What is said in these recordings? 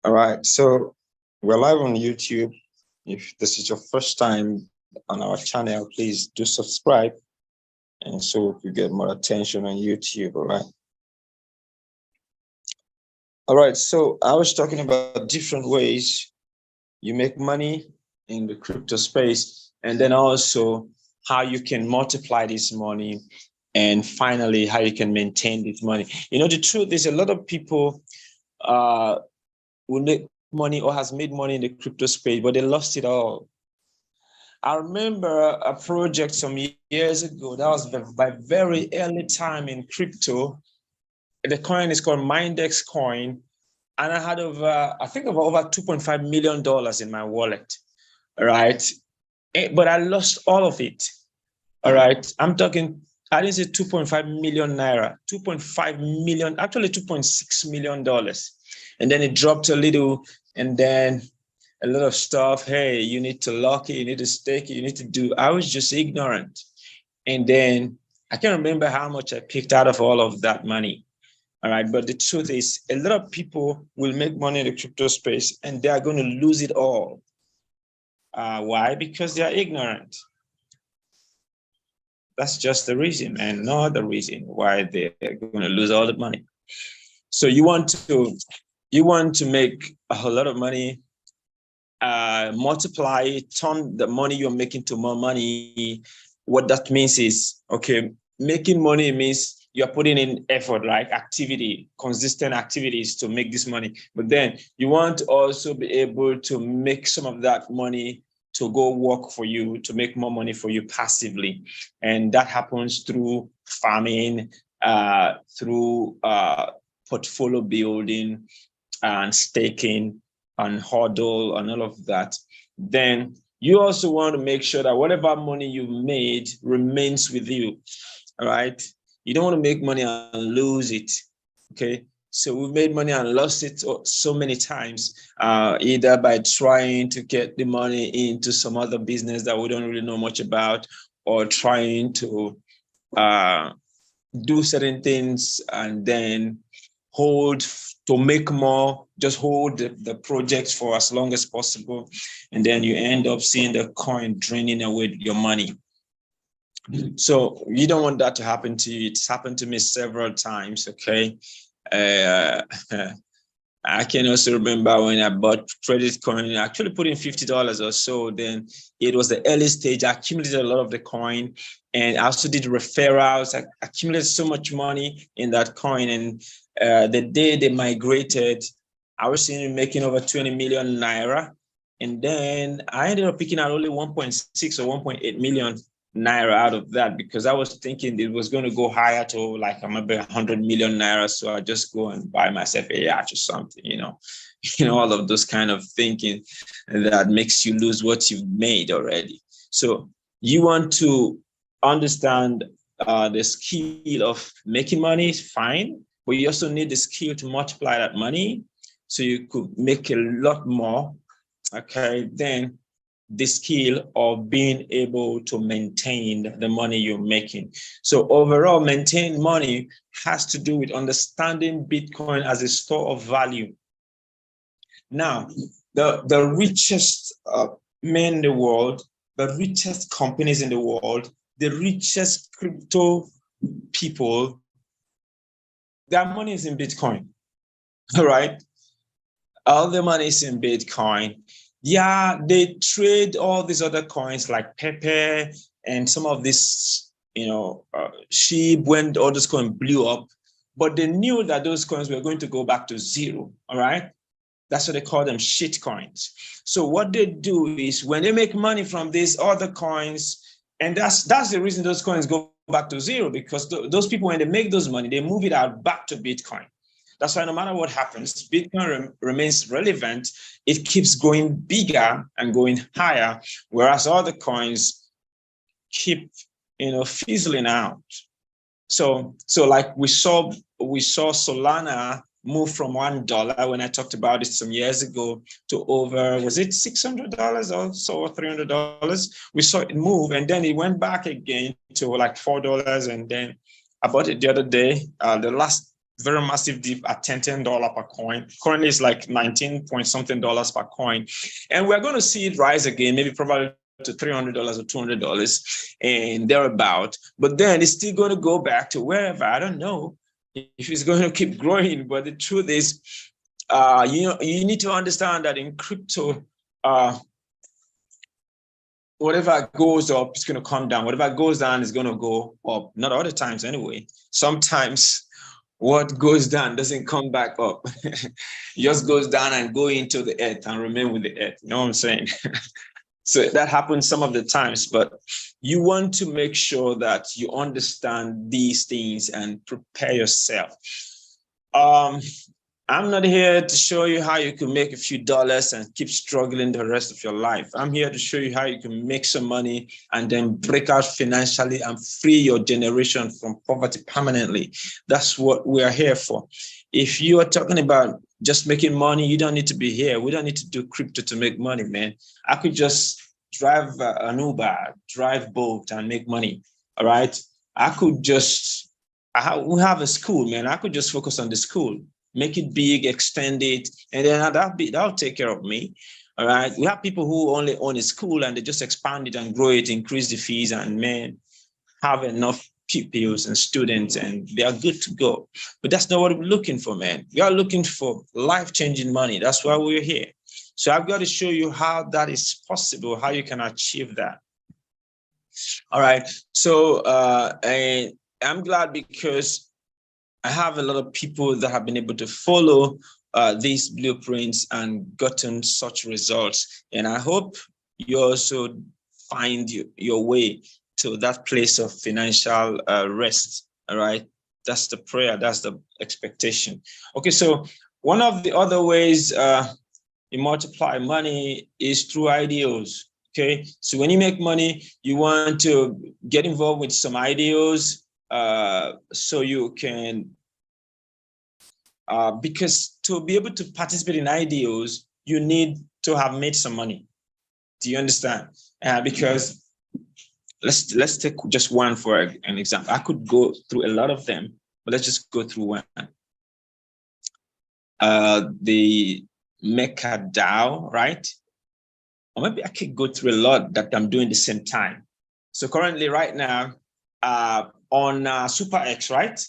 All right, so we're live on YouTube. If this is your first time on our channel, please do subscribe, and so you get more attention on YouTube. All right, so I was talking about different ways you make money in the crypto space, and then also how you can multiply this money, and finally how you can maintain this money. You know, the truth is a lot of people will make money or has made money in the crypto space, but they lost it all. I remember a project some years ago that was by very early time in crypto. The coin is called MEXC coin, and I had I think over $2.5 million in my wallet, right? But I lost all of it. All right, I'm talking, I didn't say 2.5 million naira, 2.5 million, actually $2.6 million. And then it dropped a little, and then a lot of stuff. Hey, you need to lock it, you need to stake it, you need to do. I was just ignorant. And then I can't remember how much I picked out of all of that money. All right, but the truth is, a lot of people will make money in the crypto space and they are going to lose it all. Why? Because they are ignorant. That's just the reason, and no other reason why they're going to lose all the money. So you want to make a whole lot of money, multiply it, turn the money you're making to more money. What that means is, okay, making money means you're putting in effort, like activity, consistent activities to make this money. But then you want to also be able to make some of that money to go work for you, to make more money for you passively. And that happens through farming, through portfolio building and staking and hodl and all of that. Then you also want to make sure that whatever money you made remains with you, all right? You don't want to make money and lose it, okay? So we made money and lost it so many times, either by trying to get the money into some other business that we don't really know much about, or trying to do certain things and then hold to make more, just hold the projects for as long as possible. And then you end up seeing the coin draining away your money. So you don't want that to happen to you. It's happened to me several times, okay? I can also remember when I bought credit coin, actually put in $50 or so. Then it was the early stage. I accumulated a lot of the coin, and I also did referrals. I accumulated so much money in that coin. And the day they migrated, I was seeing making over 20 million naira. And then I ended up picking out only 1.6 or 1.8 million naira out of that, because I was thinking it was going to go higher to like maybe 100 million naira. So I just go and buy myself a yacht or something, you know, all of those kind of thinking that makes you lose what you've made already. So you want to understand the skill of making money is fine, but you also need the skill to multiply that money so you could make a lot more. Okay, then the skill of being able to maintain the money you're making. So overall, maintaining money has to do with understanding Bitcoin as a store of value. Now, the richest men in the world, the richest companies in the world, the richest crypto people, their money is in Bitcoin, all right? All the money is in Bitcoin. Yeah, they trade all these other coins like Pepe and some of this, sheep when all those coins blew up, but they knew that those coins were going to go back to zero, all right? That's what they call them, shit coins. So what they do is when they make money from these other coins, and that's the reason those coins go back to zero, because those people, when they make those money, they move it out back to Bitcoin. That's why no matter what happens, Bitcoin remains relevant. It keeps going bigger and going higher, whereas other coins keep, fizzling out. So like we saw Solana move from $1 when I talked about it some years ago to over, was it $600 or so, or $300? We saw it move, and then it went back again to like $4, and then I bought it the other day, the very massive dip at $10 per coin. Currently, it's like 19 point something dollars per coin. And we're going to see it rise again, maybe probably to $300 or $200 and thereabout. But then it's still going to go back to wherever. I don't know if it's going to keep growing. But the truth is, you need to understand that in crypto, whatever goes up is going to come down. Whatever goes down is going to go up. Not all the times anyway. Sometimes what goes down doesn't come back up. It just goes down and go into the earth and remain with the earth. You know what I'm saying? So that happens some of the times, but you want to make sure that you understand these things and prepare yourself. I'm not here to show you how you can make a few dollars and keep struggling the rest of your life. I'm here to show you how you can make some money and then break out financially and free your generation from poverty permanently. That's what we are here for. If you are talking about just making money, you don't need to be here. We don't need to do crypto to make money, man. I could just drive an Uber, drive Bolt and make money, all right? I could just, we have a school, man. I could just focus on the school. Make it big, extend it, and then that'll take care of me. All right. We have people who only own a school and they just expand it and grow it, increase the fees, and man, have enough pupils and students, and they are good to go. But that's not what we're looking for, man. We are looking for life-changing money. That's why we're here. So I've got to show you how that is possible, how you can achieve that. All right. So and I'm glad because I have a lot of people that have been able to follow these blueprints and gotten such results. And I hope you also find your way to that place of financial rest. All right. That's the prayer. That's the expectation. Okay. So one of the other ways you multiply money is through IDOs. Okay. So when you make money, you want to get involved with some IDOs. So you can, because to be able to participate in IDOs, you need to have made some money. Do you understand? Because let's take just one for an example. I could go through a lot of them, but let's just go through one. The MECA DAO, right? Or maybe I could go through a lot that I'm doing at the same time. So currently right now, on SUPEREX, right?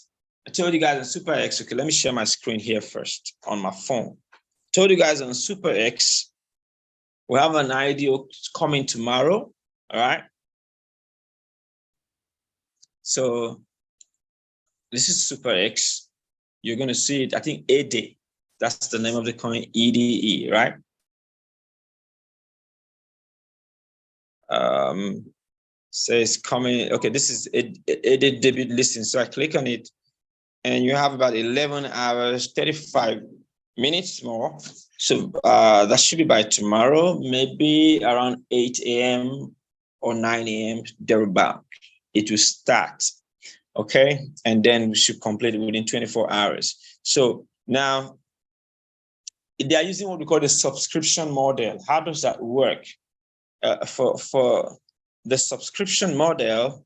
I told you guys on SUPEREX, okay, let me share my screen here first on my phone. I told you guys on SUPEREX, we have an IDO coming tomorrow, all right? So this is SUPEREX. You're going to see it, I think, EDE. That's the name of the coin, EDE, right? Says coming, okay, this is EDE debut listing. So I click on it and you have about 11 hours, 35 minutes more. So that should be by tomorrow, maybe around 8 a.m. or 9 a.m. thereabout. It will start, okay? And then we should complete it within 24 hours. So now they are using what we call the subscription model. How does that work? For the subscription model,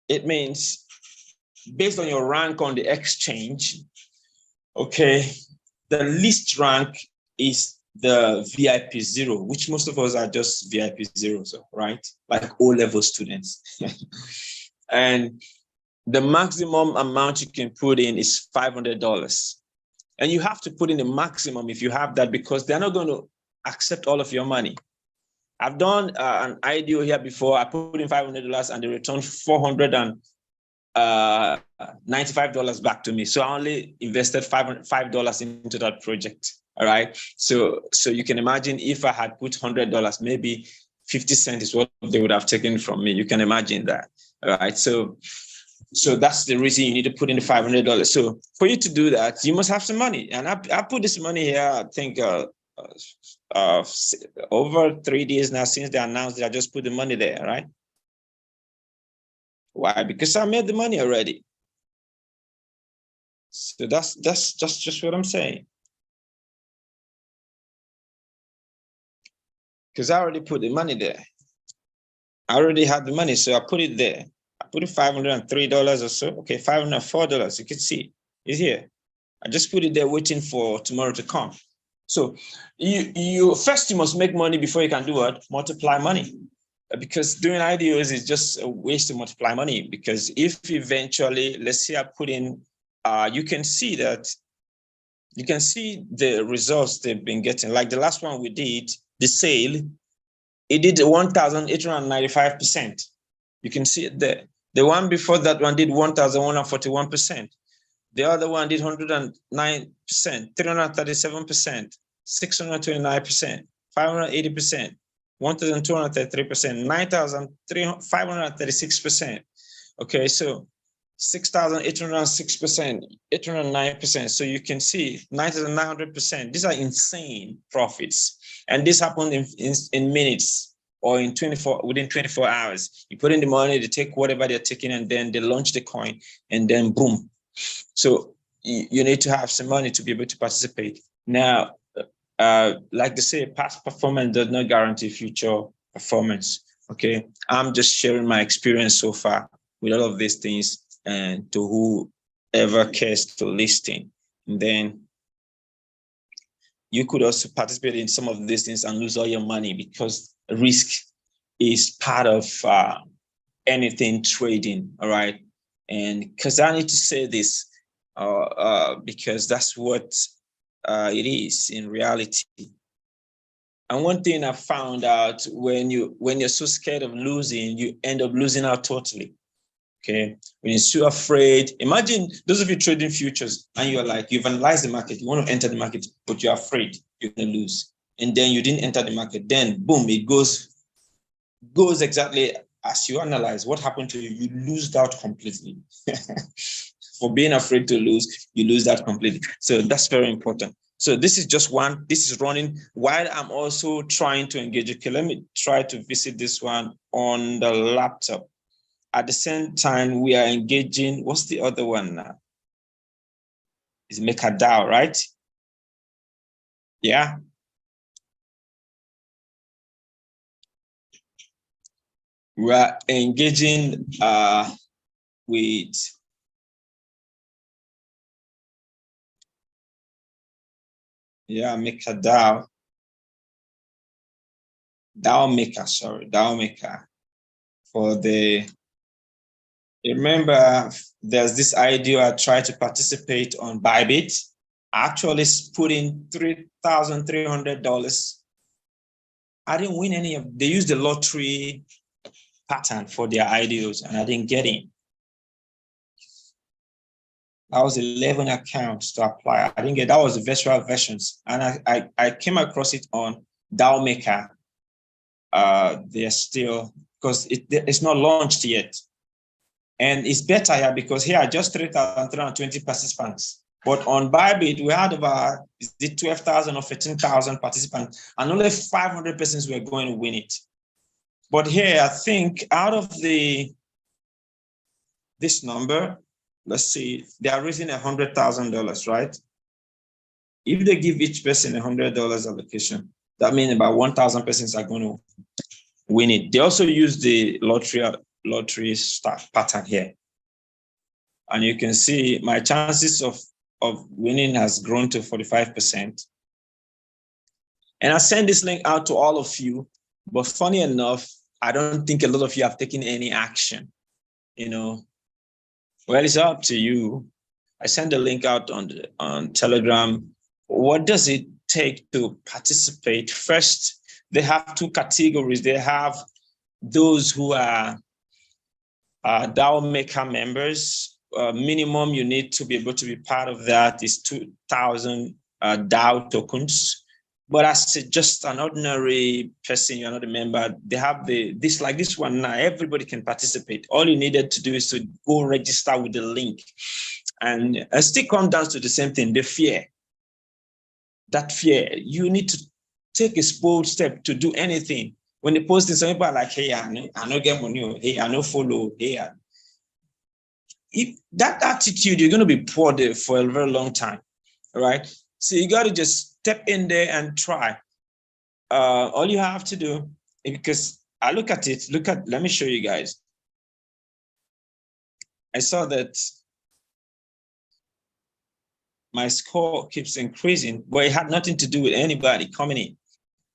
it means based on your rank on the exchange, okay, the least rank is the VIP 0, which most of us are just VIP 0s, right? Like O-level students. And the maximum amount you can put in is $500. And you have to put in the maximum if you have that, because they're not going to accept all of your money. I've done an IDO here before. I put in $500 and they returned $495 back to me. So I only invested $5 into that project. All right. So you can imagine if I had put $100, maybe 50 cents is what they would have taken from me. You can imagine that. All right. So that's the reason you need to put in the $500. So for you to do that, you must have some money. And I put this money here, I think, over 3 days now since they announced that I just put the money there, right? Why? Because I made the money already. So that's just what I'm saying. Because I already put the money there. I already had the money, so I put it there. I put it $503 or so. Okay, $504. You can see it's here. I just put it there waiting for tomorrow to come. So you first you must make money before you can do what? Multiply money. Because doing IDOs is just a waste to multiply money. Because if eventually, let's say I put in, you can see that, you can see the results they've been getting. Like the last one we did, the sale, it did 1,895%. You can see it there. The one before that one did 1,141%. The other one did 109%, 337%, 629%, 580%, 1,233%, 9,536%. Okay, so 6,806%, 809%. So you can see 9,900%. These are insane profits. And this happened in minutes or in within 24 hours. You put in the money, they take whatever they're taking, and then they launch the coin, and then boom. So you need to have some money to be able to participate. Now, like they say, past performance does not guarantee future performance. Okay, I'm just sharing my experience so far with all of these things, and to whoever cares to listen. And then you could also participate in some of these things and lose all your money, because risk is part of anything trading. All right, and because I need to say this, because that's what it is in reality. And one thing I found out, when you're so scared of losing, you end up losing out totally. Okay, when you're so afraid, imagine those of you trading futures and you're like, you've analyzed the market, you want to enter the market, but you're afraid you're going to lose. And then you didn't enter the market. Then boom, it goes exactly as you analyze. What happened to you? You lose out completely. For being afraid to lose, you lose that completely. So that's very important. So this is just one. This is running while I'm also trying to engage. Okay, let me try to visit this one on the laptop. At the same time, we are engaging. What's the other one now? It's MakerDAO, right? Yeah. We are engaging with MakerDAO. DAO Maker for the. Remember, there's this idea. I tried to participate on BYBIT. I actually put in $3,300. I didn't win any of. They used the lottery pattern for their IDOs, and I didn't get in. That was 11 accounts to apply. I didn't get. That was the virtual versions, and I came across it on DAO Maker. They're still, because it's not launched yet. And it's better here because here are just 3,320 participants. But on BYBIT, we had about 12,000 or 13,000 participants, and only 500 persons were going to win it. But here, I think out of this number, let's see, they are raising $100,000, right? If they give each person $100 allocation, that means about 1,000 persons are going to win it. They also use the lottery start pattern here. And you can see my chances of winning has grown to 45%. And I send this link out to all of you, but funny enough, I don't think a lot of you have taken any action, Well, it's up to you. I send the link out on Telegram. What does it take to participate? First, they have two categories. They have those who are DAO Maker members. Minimum you need to be able to be part of that is 2,000 DAO tokens. But as just an ordinary person, you're not a member, they have this like this one now, everybody can participate. All you needed to do is to go register with the link. And it still comes down to the same thing, the fear. That fear, you need to take a bold step to do anything. When they post it, some people are like, hey, I no get money, hey, I no follow, hey. If that attitude, you're going to be poor there for a very long time, right? So you got to just step in there and try. All you have to do, because I look at it, let me show you guys. I saw that my score keeps increasing, but it had nothing to do with anybody coming in.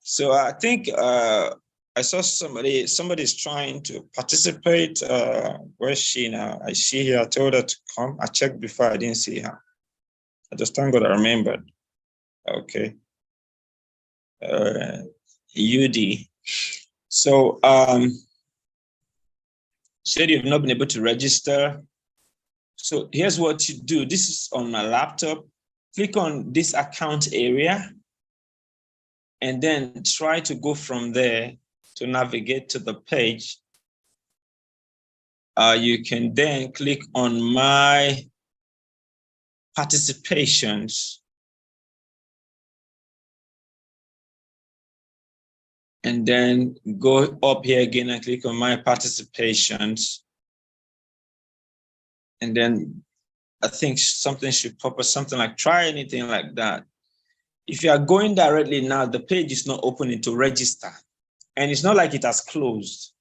So I think I saw somebody's trying to participate. Where's she now? I see her, I told her to come. I checked before, I didn't see her. I just thank God I remembered. Okay. UD. So said you've not been able to register. So here's what you do. This is on my laptop. Click on this account area and then try to go from there to navigate to the page. You can then click on my participations. And then go up here again and click on my participations. And then I think something should pop up, something like try anything like that. If you are going directly now, the page is not opening to register. And it's not like it has closed.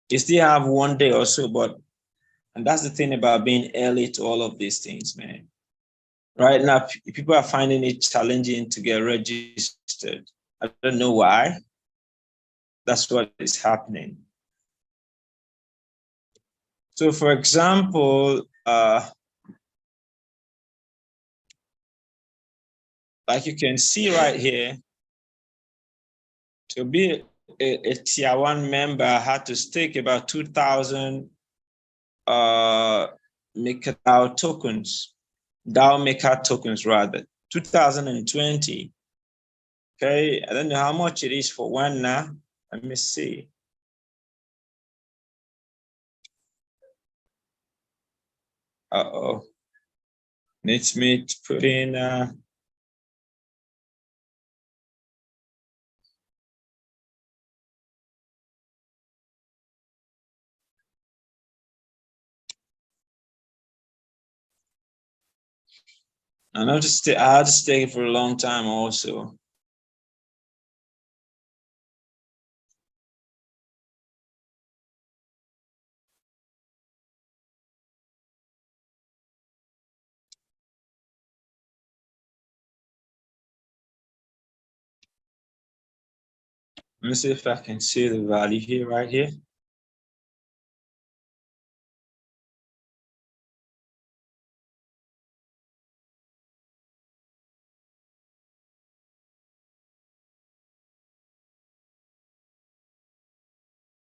You still have 1 day or so, and that's the thing about being early to all of these things, man. Right now, people are finding it challenging to get registered. I don't know why. That's what is happening. So for example, like you can see right here, to be a tier 1 member, I had to stake about 2,000 MakerDAO tokens, DAO Maker tokens rather, 2020. Okay, I don't know how much it is for one now. Let me see. Uh-oh. Needs me to put in I noticed I had to stay for a long time also. Let me see if I can see the value here, right here.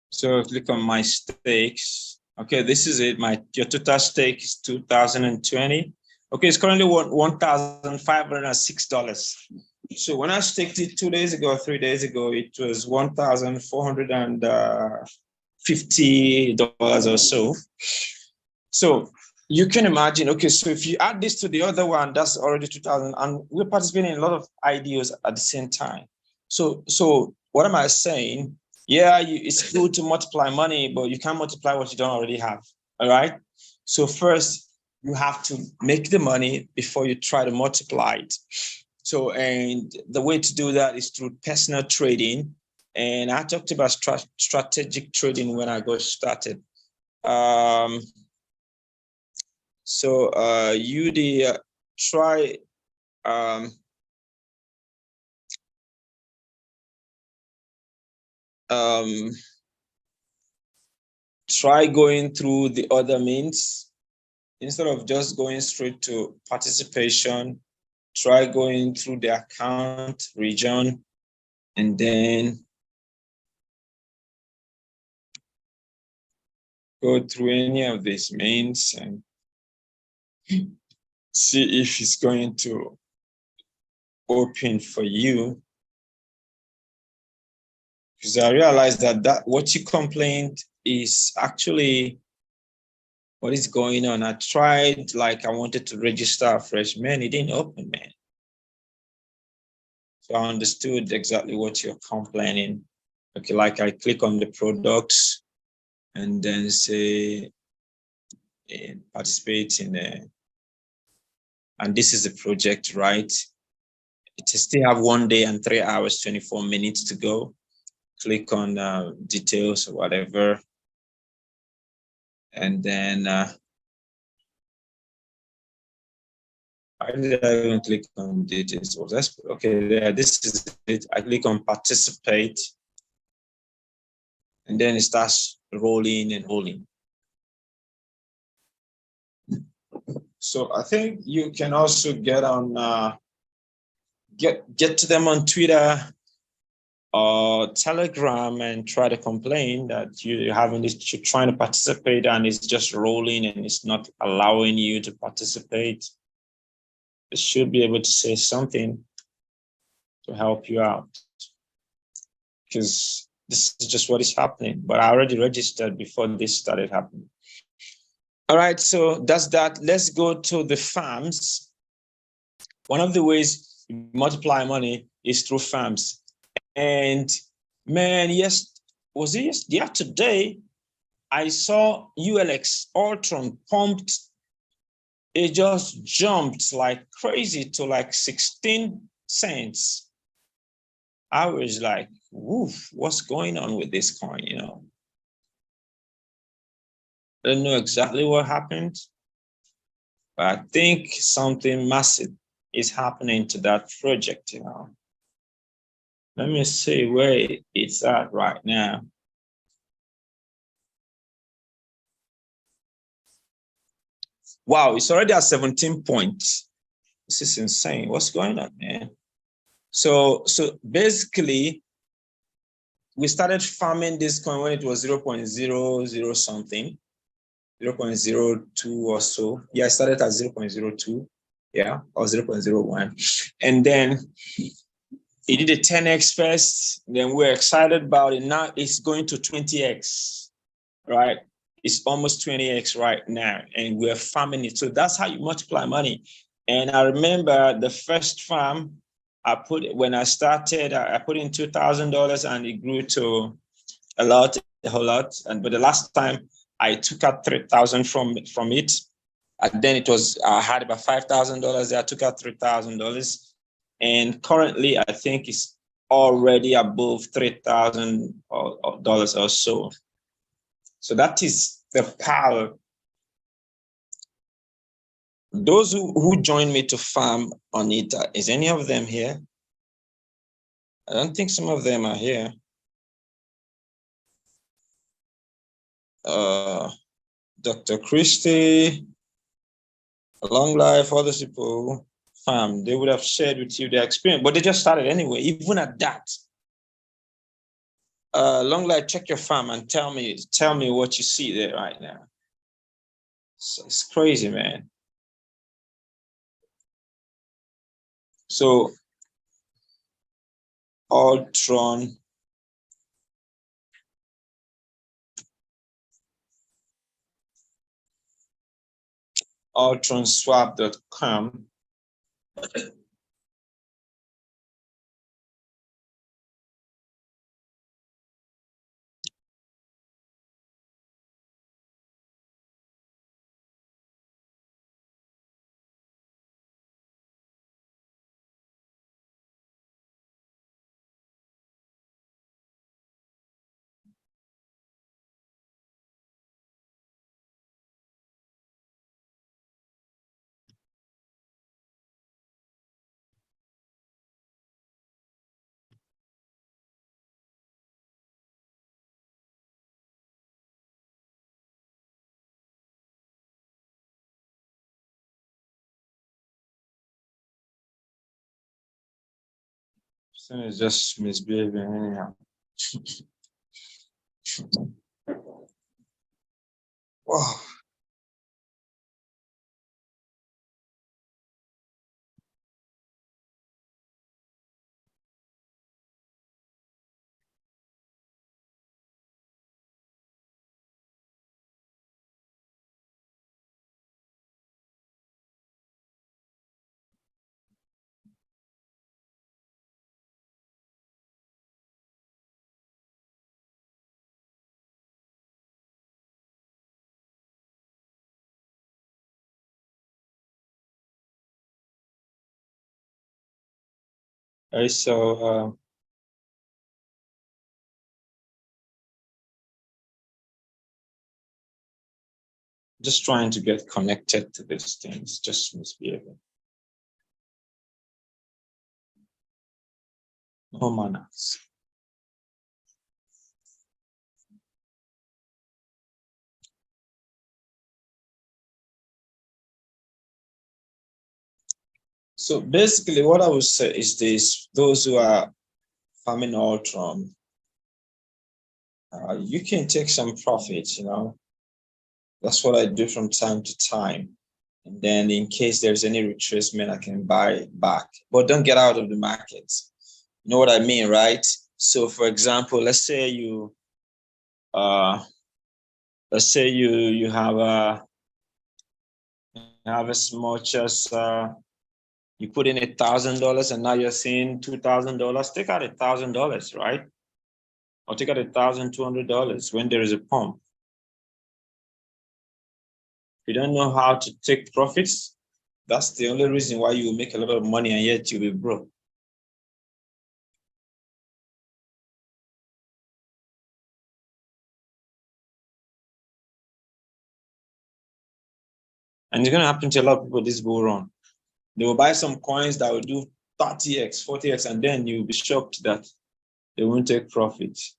So click on my stakes. Okay, this is it. Your total stake is 2020. Okay, it's currently $1,506. So when I staked it 2 days ago, 3 days ago, it was $1,450 or so. So you can imagine, okay, so if you add this to the other one, that's already 2,000, and we're participating in a lot of IDOs at the same time. So what am I saying? Yeah, it's good to multiply money, but you can't multiply what you don't already have, all right? So first, you have to make the money before you try to multiply it. So, and the way to do that is through personal trading. And I talked about strategic trading when I got started. Try try going through the other means instead of just going straight to participation. Try going through the account region and then go through any of these means and see if it's going to open for you. Because I realized that what you complained is actually what is going on. I tried, like I wanted to register afresh, man, it didn't open, man. So I understood exactly what you're complaining. Okay, like I click on the products and then say participate in and this is the project, right? It still have 1 day and 3 hours, 24 minutes to go. Click on details or whatever. And then I did I even click on details? Oh, that's okay. There, this is it. I click on participate, and then it starts rolling and rolling. So I think you can also get on get to them on Twitter or Telegram and try to complain that you're having this, you're trying to participate and it's just rolling and it's not allowing you to participate. They should be able to say something to help you out, because this is just what is happening. But I already registered before this started happening. All right, so that's that. Let's go to the farms. One of the ways you multiply money is through farms. And man, yes, was it yes? Yeah, today I saw ULX Ultron pumped. It just jumped like crazy to like 16 cents. I was like, woof, what's going on with this coin, you know? I don't know exactly what happened, but I think something massive is happening to that project, you know? Let me see where it's at right now. Wow, it's already at 17 points. This is insane. What's going on, man? So basically, we started farming this coin when it was 0.00 something, 0.02 or so. Yeah, I started at 0.02, yeah, or 0.01. And then it did a 10x first. Then we're excited about it. Now it's going to 20x, right? It's almost 20x right now, and we're farming it. So that's how you multiply money. And I remember the first farm I put, when I started, I put in $2,000 and it grew to a lot, a whole lot. But the last time I took out 3,000 from it, and then it was, I had about $5,000 there. I took out $3,000. And currently I think it's already above $3,000 or so. So that is the power. Those who joined me to farm on it, is any of them here? I don't think some of them are here. Dr. Christie, Long Life, other people farm, they would have shared with you their experience, but they just started anyway, even at that. Long Life, check your farm and tell me what you see there right now. It's crazy, man. So Ultron, ultronswap.com. It's just misbehaving anyhow. Wow. Okay, so just trying to get connected to these things, just misbehaving. No manners. So basically what I would say is this: those who are farming Ultron, you can take some profits, you know. That's what I do from time to time. And then in case there's any retracement, I can buy back, but don't get out of the market. You know what I mean, right? So for example, let's say you have as much as you put in $1,000 and now you're seeing $2,000. Take out $1,000, right? Or take out $1,200 when there is a pump. If you don't know how to take profits, that's the only reason why you will make a lot of money and yet you'll be broke. And it's going to happen to a lot of people this go wrong. They will buy some coins that will do 30x, 40x, and then you'll be shocked that they won't take profits.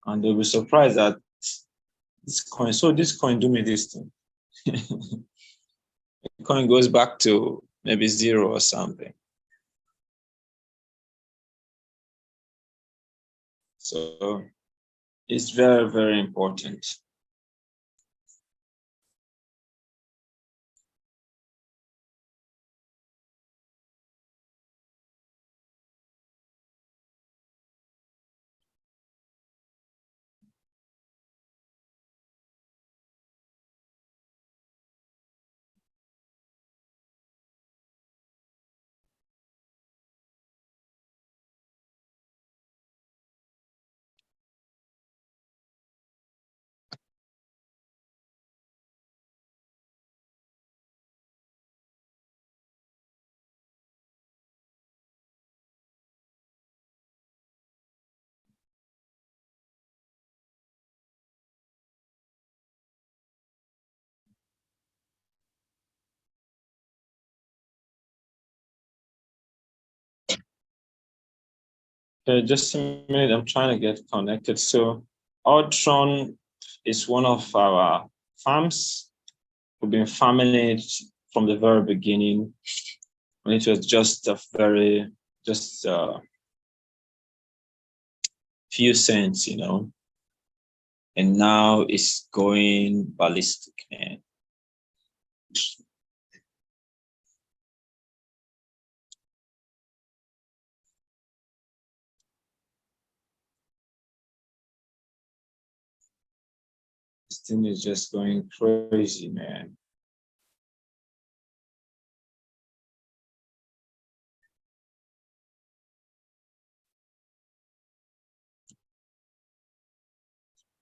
And they'll be surprised that this coin do me this thing. The coin goes back to maybe 0 or something. So it's very, very important. Okay, just a minute, I'm trying to get connected. So Ultron is one of our farms. We've been farming it from the very beginning. And it was just a very, just few cents, you know. And now it's going ballistic, man. This thing is just going crazy, man.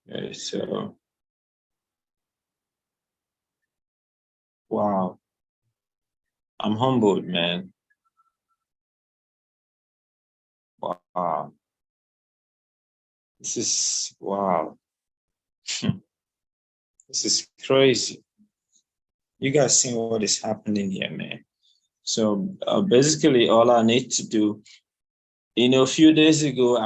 Okay, so wow. I'm humbled, man. Wow. This is wow. This is crazy. You guys see what is happening here, man. So basically all I need to do, you know, a few days ago,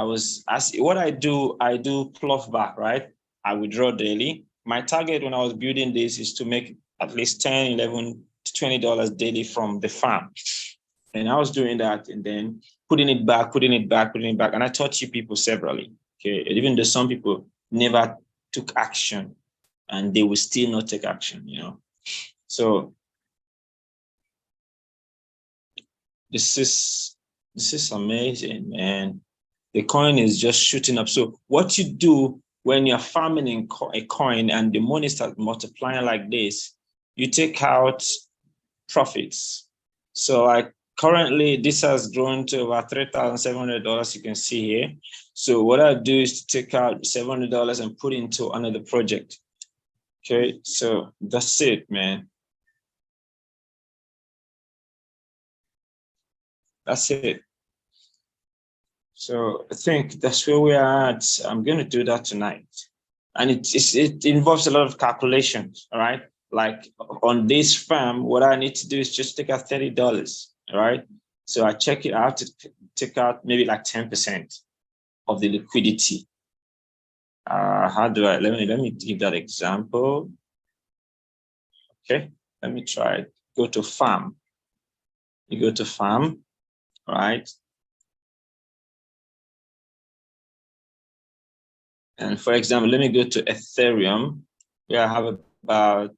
what I do plough back, right? I withdraw daily. My target when I was building this is to make at least 10, 11 to $20 daily from the farm. And I was doing that and then putting it back. And I taught you people severally, okay? Even though some people never took action and they will still not take action, you know? So this is amazing, man. The coin is just shooting up. So what you do when you're farming in a coin and the money starts multiplying like this, you take out profits. So currently this has grown to about $3,700, you can see here. So what I do is to take out $700 and put into another project. Okay, so that's it, man. That's it. So I think that's where we are at. I'm going to do that tonight. And it involves a lot of calculations, all right? Like on this farm, what I need to do is just take out $30, all right? So I check it. I have to take out maybe like 10% of the liquidity. How do I, let me give that example. Okay, let me try it. Go to farm. You go to farm, right? And for example, let me go to Ethereum, where I have about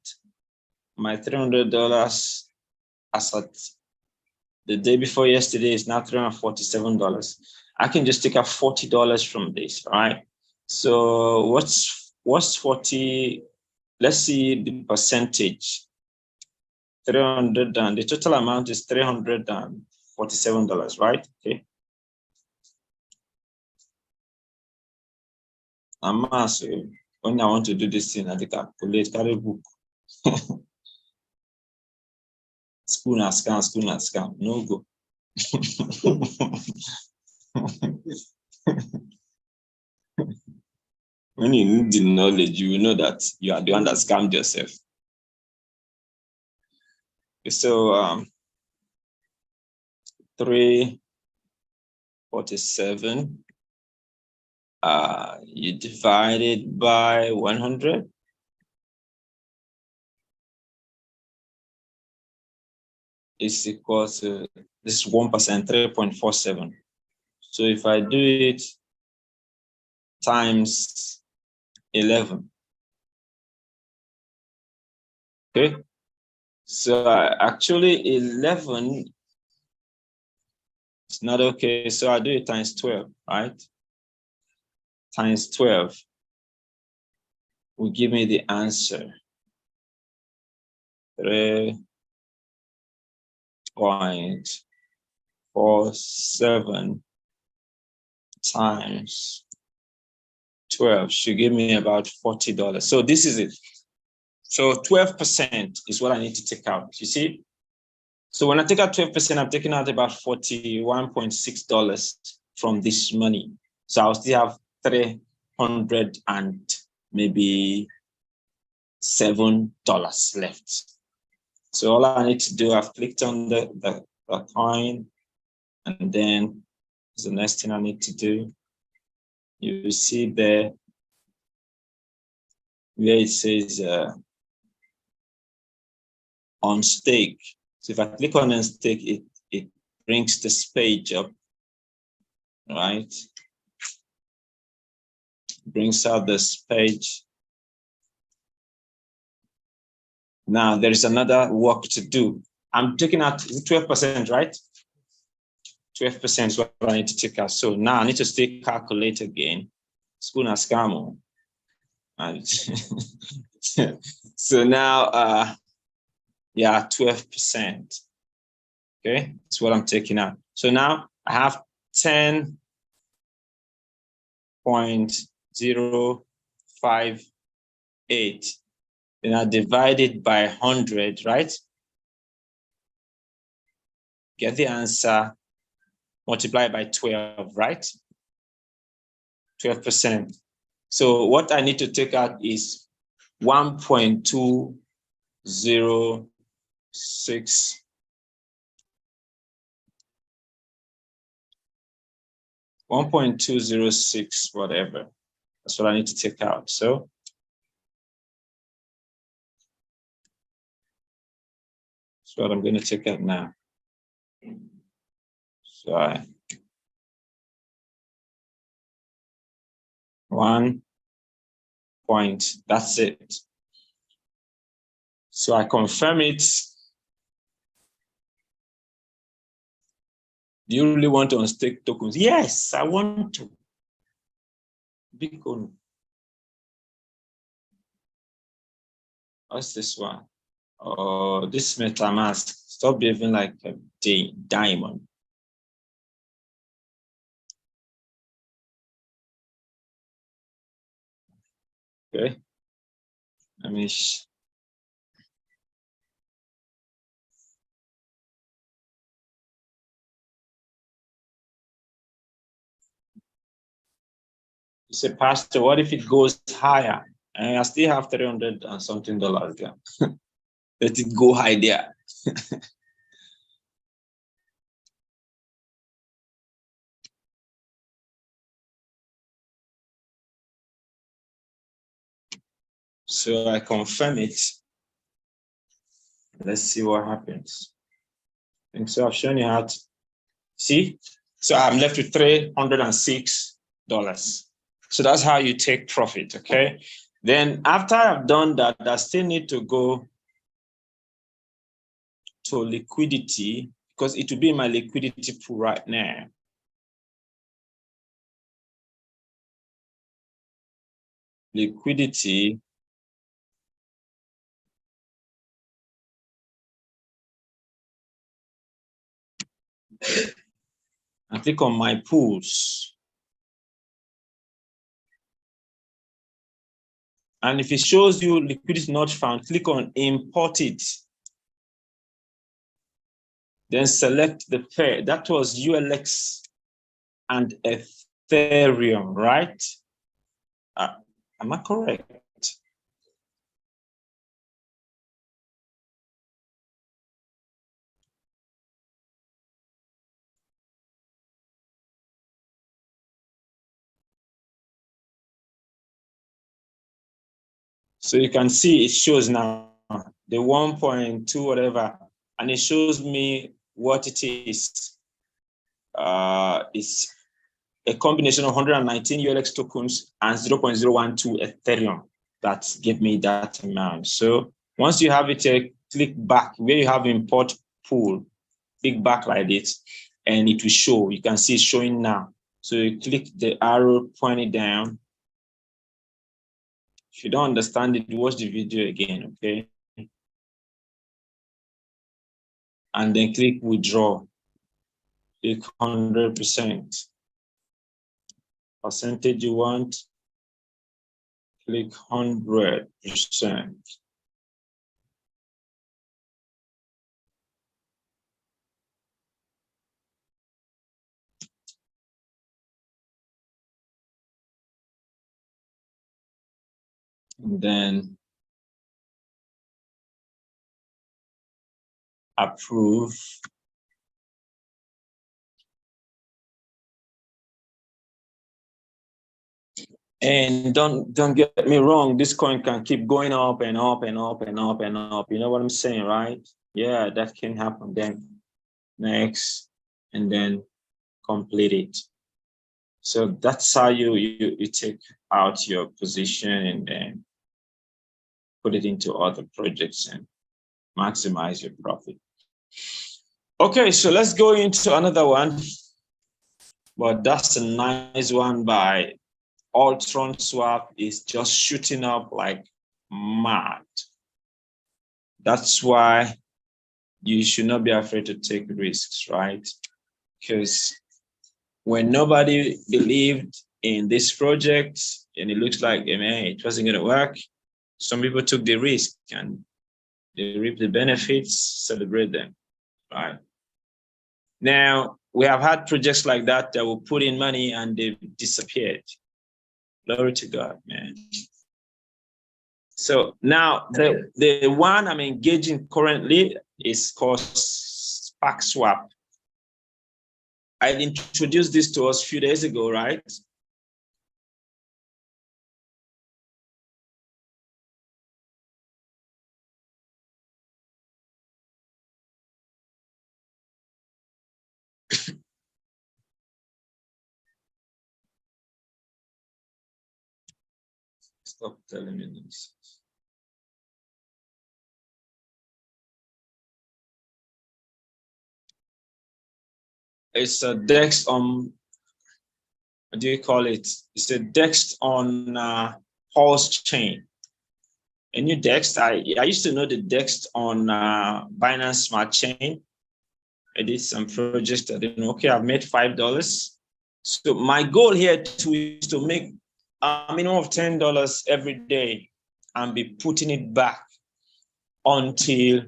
my $300 as at the day before yesterday is now $347. I can just take out $40 from this, right? So what's 40? Let's see the percentage. 300 and the total amount is $347, right? Okay. I'm asking when I want to do this thing, I calculate, carry book. School and scam, no go. When you need the knowledge, you will know that you are the one that scammed yourself. So 347, you divide it by 100. Is equal to this 1%, 3.47. So if I do it times 11, okay. So actually 11 is not okay. So I do it times 12, right? Times 12 will give me the answer. 3.47 times 12 should give me about $40. So this is it. So 12% is what I need to take out. You see? So when I take out 12%, I'm taking out about $41.6 from this money. So I'll still have 300 and maybe $7 left. So all I need to do, I've clicked on the coin, and then the next thing I need to do, you see there where it says on stake. So if I click on stake, it brings this page up, right? Brings out this page. Now there is another work to do. I'm taking out 12%, right? 12% is what I need to take out. So now I need to still calculate again. School and scam. So now, yeah, 12%. Okay, that's what I'm taking out. So now I have 10.058. Then I divide it by 100, right? Get the answer, multiply by 12, right? 12%. So what I need to take out is 1.206. 1.206, whatever. That's what I need to take out. So that's what I'm going to take out now. So 1 point, that's it. So I confirm it. Do you really want to unstake tokens? Yes, I want to. Bitcoin. What's this one? Oh, this MetaMask. Stop behaving like a diamond. Okay. I mean, you say, Pastor, what if it goes higher? And I still have $300 and something there. Let it go high there. So I confirm it. Let's see what happens. And so I've shown you how to see. So I'm left with $306. So that's how you take profit, okay? Then after I've done that, I still need to go to liquidity because it will be my liquidity pool right now. Liquidity. And click on my pools. And if it shows you liquidity not found, click on import it. Then select the pair. That was ULX and Ethereum, right? Am I correct? So you can see it shows now the 1.2 whatever, and it shows me what it is. It's a combination of 119 ULX tokens and 0.012 Ethereum that give me that amount. So once you have it, click back where you have import pool, click back like this, and it will show. You can see it's showing now. So you click the arrow pointing down. If you don't understand it, watch the video again, okay? And then click withdraw. Click 100%. Percentage you want, click 100%. And then approve. And don't get me wrong, this coin can keep going up and up and up and up and up. You know what I'm saying, right? Yeah, that can happen. Then next, and then complete it. So that's how you take out your position and then put it into other projects and maximize your profit. Okay, so let's go into another one. But that's a nice one by Altron Swap. Is just shooting up like mad. That's why you should not be afraid to take risks, right? Because when nobody believed in this project and it looks like, man, it wasn't going to work, some people took the risk and they reap the benefits, celebrate them, right? Now, we have had projects like that that will put in money and they've disappeared. Glory to God, man. So now the one I'm engaging currently is called Spark Swap. I introduced this to us a few days ago, right? Stop telling me this. It's a DEX on, what do you call it? It's a DEX on Pulse chain. A new DEX. I used to know the DEX on Binance Smart Chain. I did some projects that I didn't know. Okay, I've made $5. So my goal here is to make a minimum of $10 every day and be putting it back until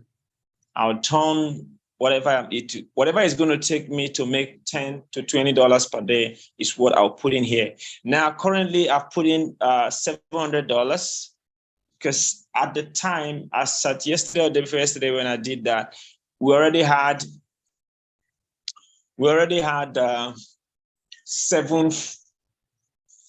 I'll turn whatever is going to take me to make $10 to $20 per day is what I'll put in here. Now, currently, I've put in $700 because at the time, I sat yesterday or the first day when I did that, we already had 7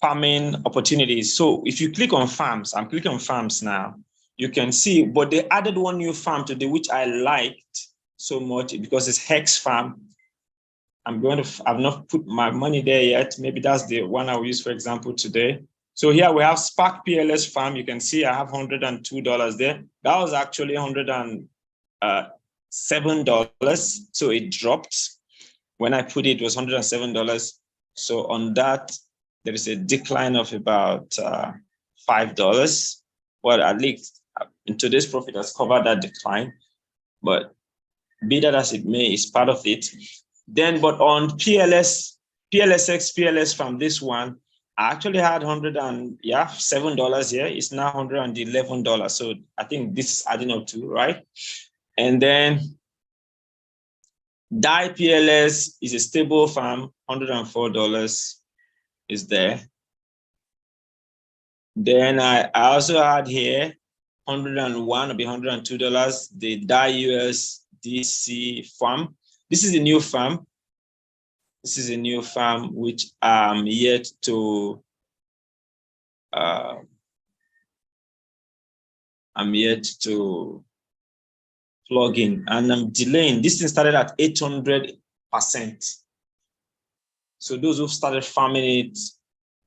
farming opportunities. So if you click on farms, I'm clicking on farms now, you can see, but they added one new farm today, which I liked so much because it's Hex Farm. I've not put my money there yet. Maybe that's the one I'll use, for example, today. So here we have Spark PLS Farm. You can see I have $102 there. That was actually $107. So it dropped. When I put it, it was $107. So on that, there is a decline of about $5. Well, at least in today's profit has covered that decline. But be that as it may, it's part of it. Then, but on PLSX, PLS from this one, I actually had $7 here. It's now $111. So I think this is adding up to, right? And then DAI PLS is a stable farm, $104 is there. Then I also had here $101 or be $102, the DAI USDC farm. This is a new farm. This is a new farm which I'm yet to plug in, and I'm delaying. This thing started at 800%. So those who started farming it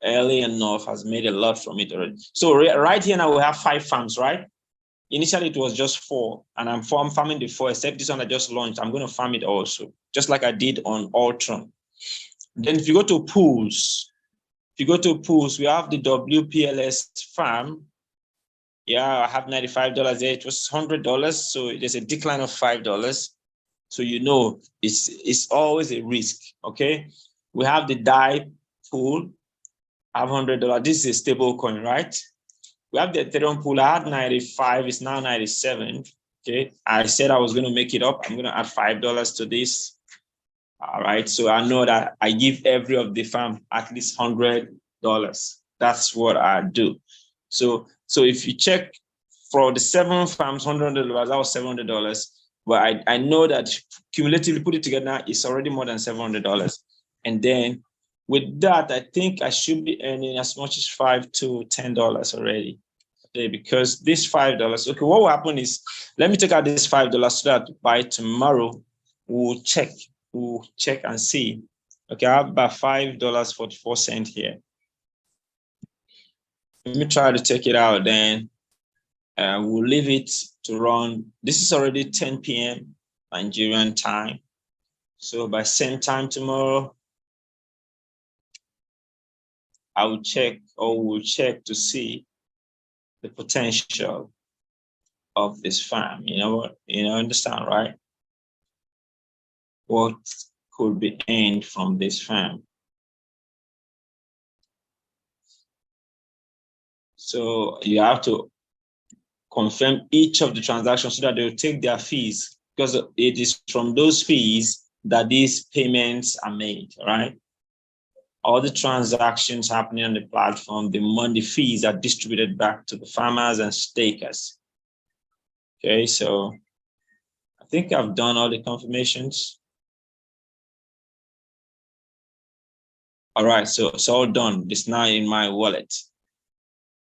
early enough has made a lot from it already. So right here now we have 5 farms, right? Initially it was just 4, and I'm farming the 4, except this one I just launched. I'm going to farm it also, just like I did on Ultron. Then if you go to pools, we have the WPLS farm. Yeah, I have $95 there. It was $100, so there's a decline of $5. So you know it's always a risk. Okay, we have the DAI pool. I have $100. This is a stable coin, right? We have the Ethereum pool. I had 95. It's now 97. Okay, I said I was going to make it up. I'm going to add $5 to this. All right, so I know that I give every of the farm at least $100. That's what I do. So if you check for the 7 farms, $100, that was $700. But I know that cumulatively put it together now, it's already more than $700. And then with that, I think I should be earning as much as $5 to $10 already today, because this $5. Okay, what will happen is, let me take out this $5 so that by tomorrow we'll check and see. Okay, I have about $5.44 here. Let me try to take it out, then we'll leave it to run. This is already 10 p.m. Nigerian time. So by same time tomorrow, I will check, or we'll check to see the potential of this farm. You know what? Understand, right? What could be earned from this farm. So you have to confirm each of the transactions so that they'll take their fees, because it is from those fees that these payments are made, right? All the transactions happening on the platform, the fees are distributed back to the farmers and stakers. Okay, so I think I've done all the confirmations. All right, so it's all done. It's now in my wallet.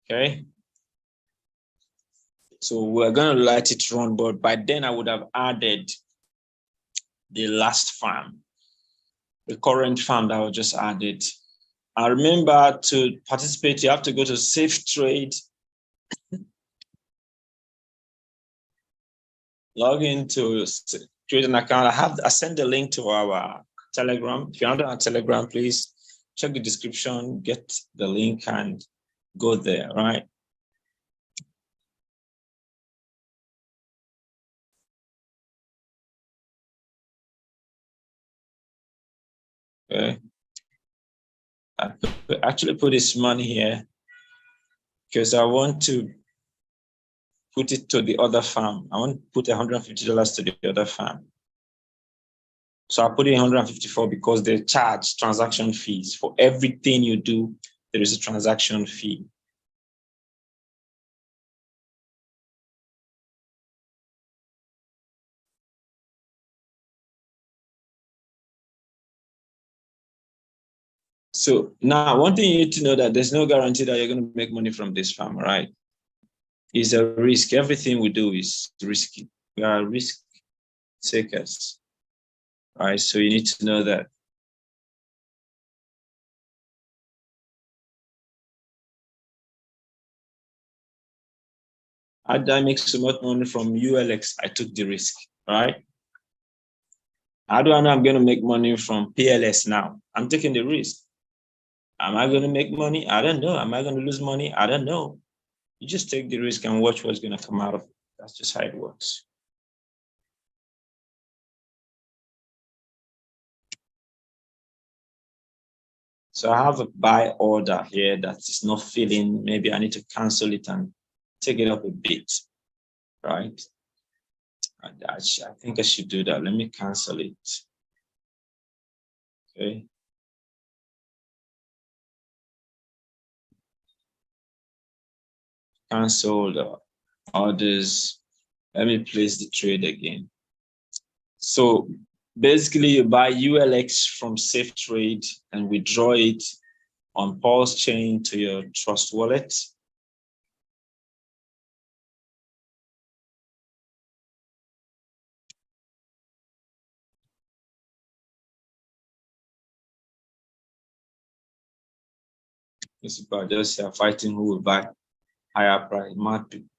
Okay. So we're going to let it run, but by then I would have added the last farm, the current farm that was just added. I remember, to participate, you have to go to Safe Trade, log into create an account. I sent the link to our Telegram. If you're not on our Telegram, please check the description, get the link and go there, right? Okay. I actually put this money here because I want to put it to the other farm. I want to put $150 to the other farm. So I put in 154 because they charge transaction fees. For everything you do, there is a transaction fee. So now one thing you need to know that there's no guarantee that you're going to make money from this farm, right? It's a risk. Everything we do is risky. We are risk takers, right? So you need to know that. How did I make so much money from ULX? I took the risk, right? How do I know I'm going to make money from PLS now? I'm taking the risk. Am I going to make money? I don't know. Am I going to lose money? I don't know. You just take the risk and watch what's going to come out of it. That's just how it works. So I have a buy order here that is not filling. Maybe I need to cancel it and take it up a bit, right? I think I should do that. Let me cancel it. Okay. Cancel the orders. Let me place the trade again. So basically you buy ULX from Safe Trade and withdraw it on Pulse chain to your Trust wallet. These people are just fighting who will buy higher price. Mad people.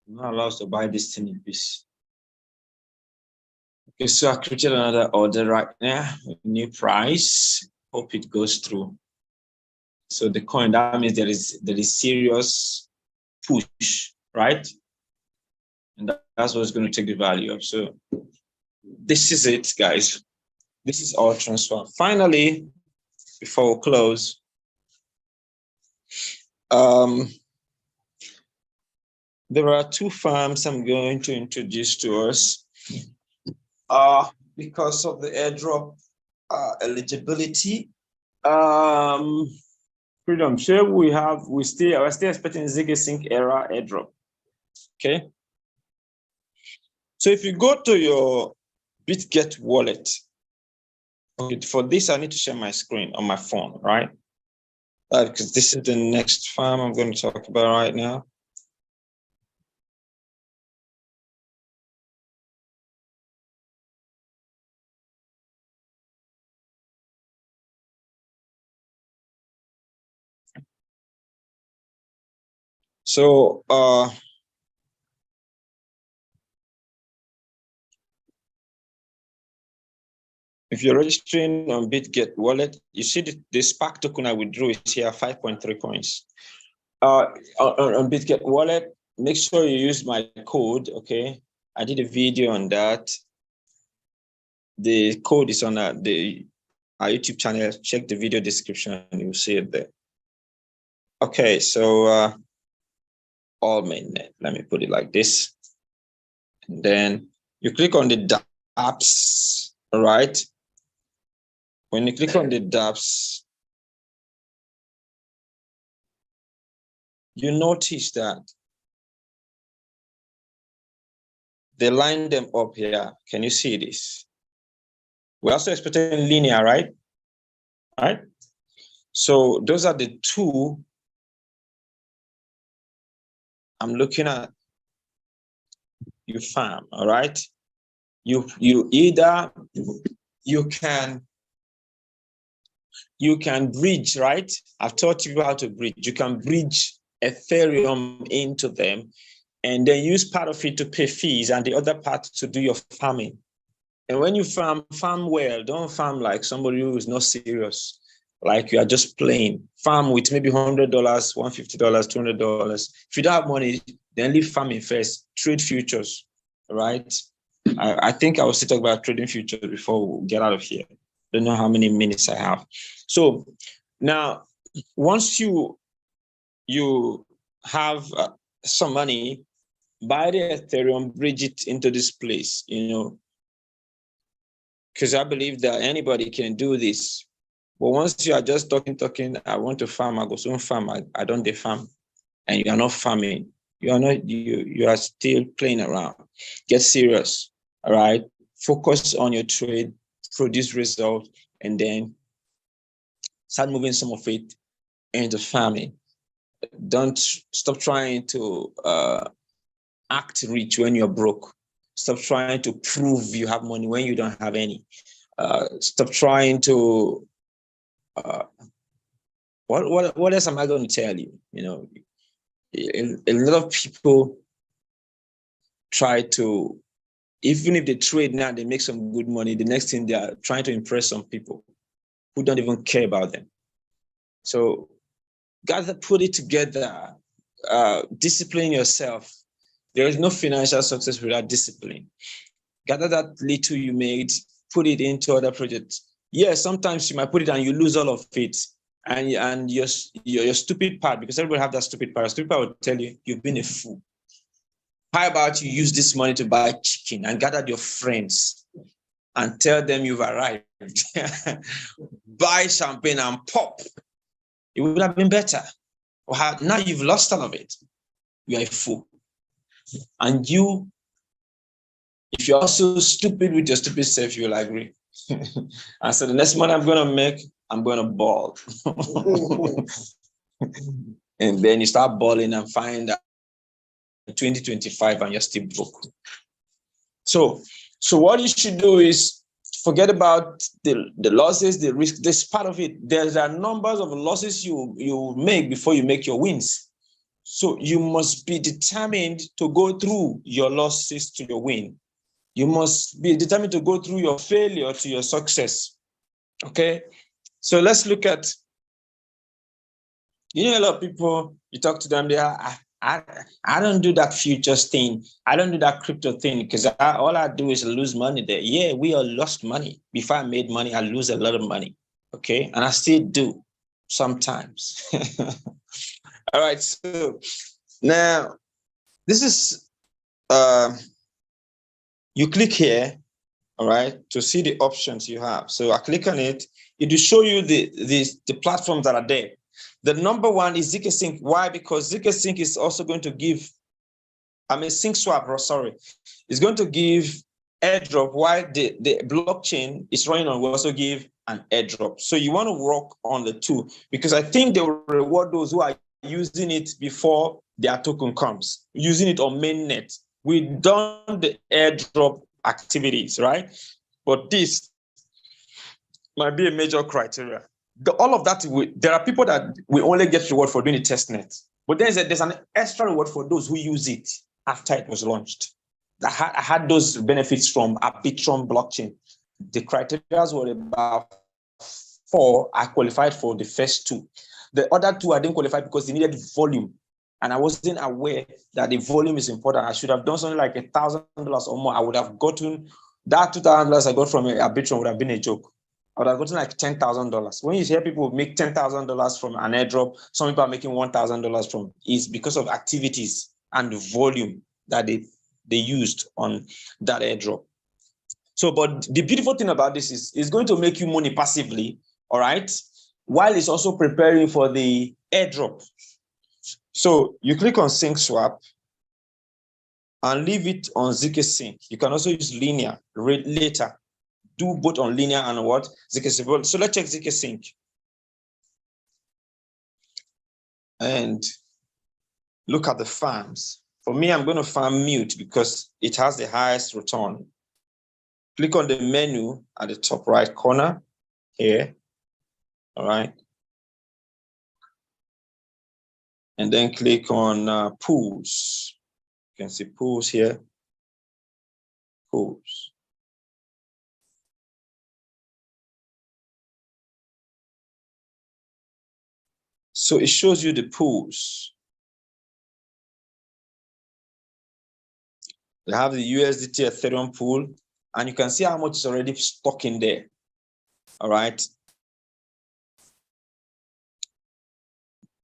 You're not allowed to buy this thing in peace. Okay, so I created another order right now, new price. Hope it goes through. So the coin, that means there is serious push, right? And that's what's going to take the value up. So this is it, guys. This is our transfer. Finally, before we close, there are two firms I'm going to introduce to us. Because of the airdrop eligibility. Freedom share we're still expecting ZiggySync era airdrop. Okay. So if you go to your BitGet wallet, okay, for this I need to share my screen on my phone, right? Because this is the next farm I'm going to talk about right now. So if you're registering on BitGet wallet, you see the Spark token I withdrew is here, 5.3 coins. On BitGet wallet, make sure you use my code, okay? I did a video on that. The code is on our YouTube channel. Check the video description and you'll see it there. Okay, so all mainnet, let me put it like this. And then you click on the dApps, all right? When you click on the dApps, you notice that they line them up here. Can you see this? We're also expecting linear, right? All right. So those are the two I'm looking at. You farm, all right? You either you can bridge, right? I've taught you how to bridge. You can bridge Ethereum into them and then use part of it to pay fees and the other part to do your farming. And when you farm well. Don't farm like somebody who is not serious, like you are just playing. Farm with maybe $100, $150, $200. If you don't have money, then leave farming first. Trade futures, right? I think I will still talk about trading futures before we get out of here. Don't know how many minutes I have. So now, once you have some money, buy the Ethereum, bridge it into this place, you know, because I believe that anybody can do this. But once you are just talking, I want to farm, I go soon farm, I don't de farm, and you are not farming. You are not, you are still playing around. Get serious, all right? Focus on your trade, produce results, and then Start moving some of it into farming. Don't stop trying to act rich when you're broke. Stop trying to prove you have money when you don't have any. Stop trying to what else am I going to tell you? You know, a lot of people try to, even if they trade now, they make some good money. The next thing, they are trying to impress some people who don't even care about them. So gotta put it together, discipline yourself. There is no financial success without discipline. Gather that little you made, put it into other projects. Yes, sometimes you might put it and you lose all of it. And your stupid part, because everybody have that stupid part. Stupid part will tell you, you've been a fool. How about you use this money to buy chicken and gather your friends and tell them you've arrived? Buy champagne and pop. It would have been better. Now you've lost all of it. You are a fool. And you, if you're also stupid with your stupid self, you'll agree. And so the next money I'm going to make, I'm going to ball. And then you start balling and find out 2025 and you're still broke. So what you should do is forget about the losses, the risk. This part of it. There are numbers of losses you make before you make your wins. So you must be determined to go through your losses to your win. You must be determined to go through your failure to your success. Okay. So let's look at, a lot of people, you talk to them, they are, I don't do that futures thing. I don't do that crypto thing because all I do is lose money there. Yeah, we all lost money. Before I made money, I lose a lot of money. Okay. And I still do sometimes. All right. So now this is, you click here, all right, to see the options you have. So I click on it. It will show you the platforms that are there. The number one is ZK-Sync. Why? Because ZK-Sync is also going to give, SyncSwap, sorry, is going to give airdrop. Why the blockchain is running on will also give an airdrop. So you want to work on the two, because I think they will reward those who are using it before their token comes, using it on mainnet. We've done the airdrop activities, right? But this might be a major criteria. All of that, there are people that will only get reward for doing the testnet, but there's an extra reward for those who use it after it was launched. I had those benefits from Arbitrum blockchain. The criteria were about 4. I qualified for the first 2. The other 2 I didn't qualify because they needed volume, and I wasn't aware that the volume is important. I should have done something like $1,000 or more. I would have gotten that $2,000 I got from Arbitrum would have been a joke. I would have gotten like $10,000. When you hear people make $10,000 from an airdrop, some people are making $1,000 from, is because of activities and the volume that they used on that airdrop. So, but the beautiful thing about this is it's going to make you money passively, all right, while it's also preparing for the airdrop. So you click on SyncSwap and leave it on ZK-Sync. You can also use linear later. Do both on linear and what? ZK-Sync. So let's check ZK-Sync. And look at the farms. For me, I'm going to farm mute because it has the highest return. Click on the menu at the top right corner here. All right. And then click on pools. You can see pools here. Pools. So it shows you the pools. They have the USDT Ethereum pool, and you can see how much is already stuck in there. All right.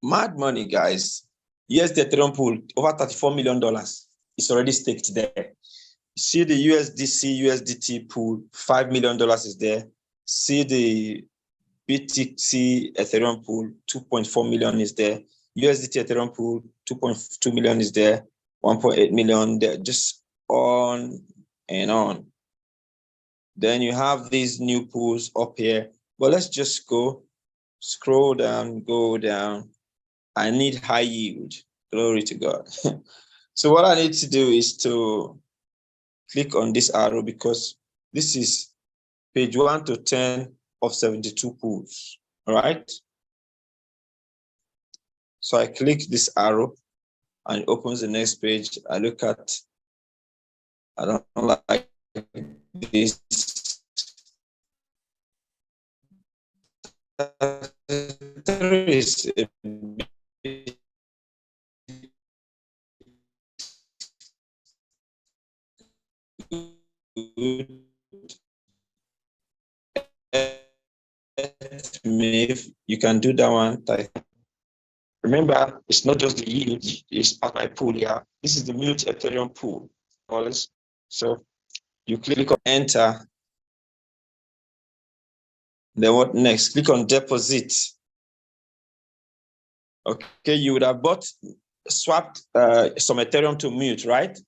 Mad money, guys. USD Ethereum pool, over $34 million. It's already staked there. You see the USDC, USDT pool, $5 million is there. See the BTC Ethereum pool, 2.4 million is there. USDT Ethereum pool, 2.2 million is there. 1.8 million there, just on and on. Then you have these new pools up here. But let's just go Scroll down, go down. I need high yield. Glory to God. So what I need to do is to click on this arrow because this is page 1 to 10 of 72 pools. All right. So I click this arrow and it opens the next page. I look at, I don't like this. There is a you can do that one. Remember, it's not just the yield, it's part of my pool here. This is the mute Ethereum pool. So you click on enter. Then what next? Click on deposit. Okay, you would have swapped some Ethereum to mute, right?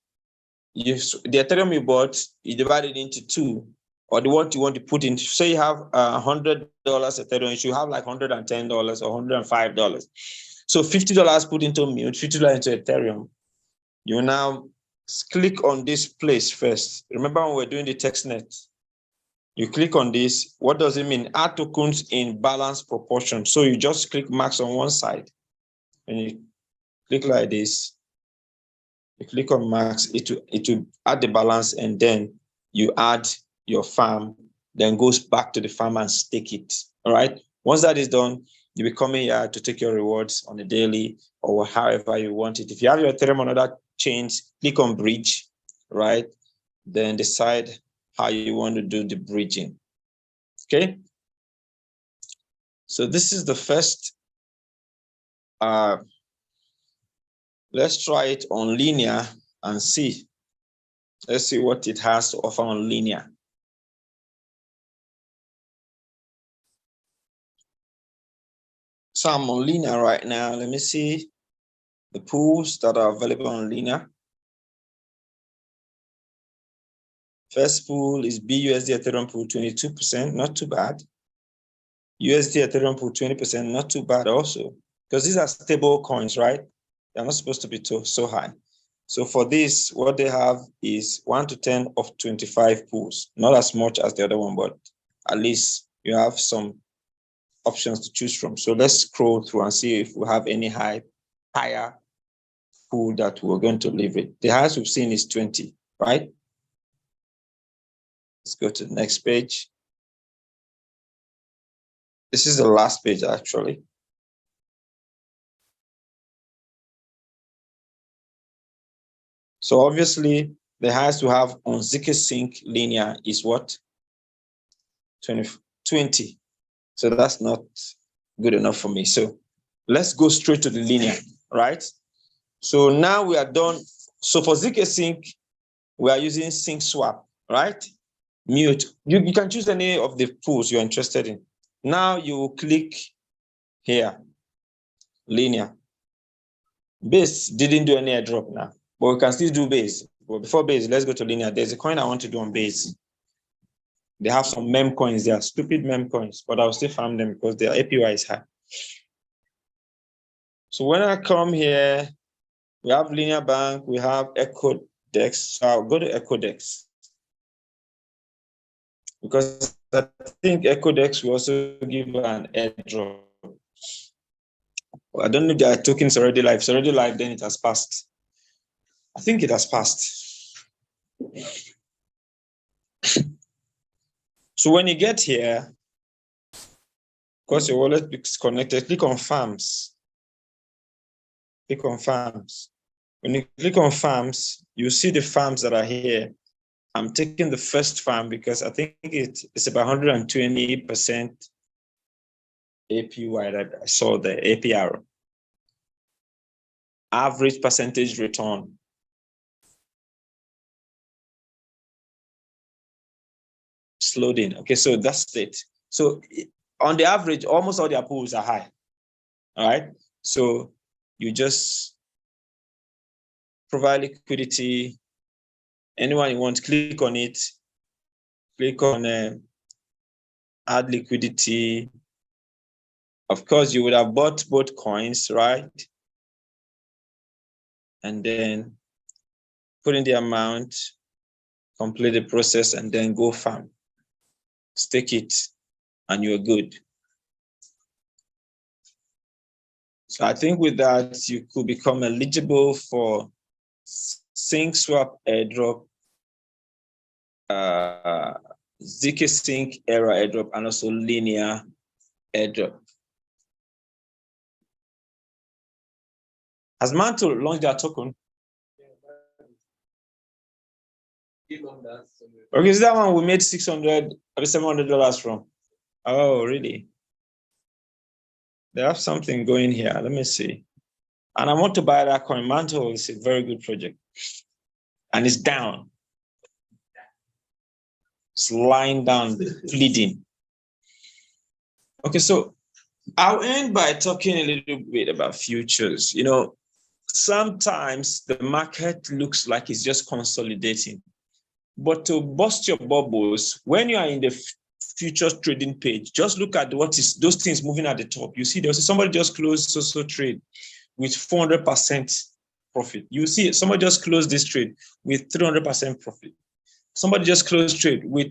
The Ethereum you bought, you divide it into two, or the one you want to put in. Say you have $100 Ethereum, you should have like $110 or $105. So $50 put into mute, $50 into Ethereum. You now click on this place first. Remember when we're doing the TESTNET? You click on this. What does it mean? Add tokens in balanced proportion. So you just click max on one side. And you click like this. You click on max, it will add the balance, and then you add your farm, then goes back to the farm and stake it. All right. Once that is done, you'll be coming here to take your rewards on a daily or however you want it. If you have your Ethereum on other chains, click on bridge, right? Then decide how you want to do the bridging. Okay. So this is the first. Let's try it on linear and see. Let's see what it has to offer on linear. So I'm on linear right now. Let me see the pools that are available on linear. First pool is BUSD Ethereum pool, 22%, not too bad. USD Ethereum pool, 20%, not too bad also. Because these are stable coins, right? They're not supposed to be so high. So for this, what they have is 1 to 10 of 25 pools. Not as much as the other one, but at least you have some options to choose from. So let's scroll through and see if we have any higher pool that we're going to leave it. The highest we've seen is 20, right? Let's go to the next page. This is the last page, actually. So obviously, the highest we have on ZK-Sync linear is what? 20. So that's not good enough for me. So let's go straight to the linear, right? So now we are done. So for ZK-Sync, we are using Sync Swap, right? Mute. You can choose any of the pools you're interested in. Now you click here, linear. Base didn't do any airdrop now, but we can still do base. But before base, let's go to linear. There's a coin I want to do on base. They have some meme coins. They are stupid meme coins, but I'll still farm them because their APY is high. So when I come here, we have linear bank, we have EndoTech. So I'll go to EndoTech because I think EndoTech will also give an airdrop. I don't know if their tokens already live. It's already live, then it has passed. I think it has passed. So when you get here, because your wallet is connected, click on farms. Click on farms. When you click on farms, you see the farms that are here. I'm taking the first farm because I think it's about 120% APY that I saw the APR. Average percentage return. It's loading. Okay, so that's it. So on the average, almost all their pools are high. All right. So you just provide liquidity. Anyone you want, click on it. Click on add liquidity. Of course, you would have bought both coins, right? And then put in the amount, complete the process, and then go farm. Stake it, and you're good. So I think with that, you could become eligible for Sync Swap airdrop, ZK Sync error airdrop, and also linear airdrop. Has Mantle launched their token? Okay, so that one we made $600 or $700 from. Oh, really? They have something going here. Let me see. And I want to buy that coin. Mantle is a very good project. And it's down. It's lying down, bleeding. Okay, so I'll end by talking a little bit about futures. You know, sometimes the market looks like it's just consolidating. But to bust your bubbles, when you are in the futures trading page, just look at what is those things moving at the top. You see, there's somebody just closed so trade with 400% profit. You see, somebody just closed this trade with 300% profit. Somebody just closed trade with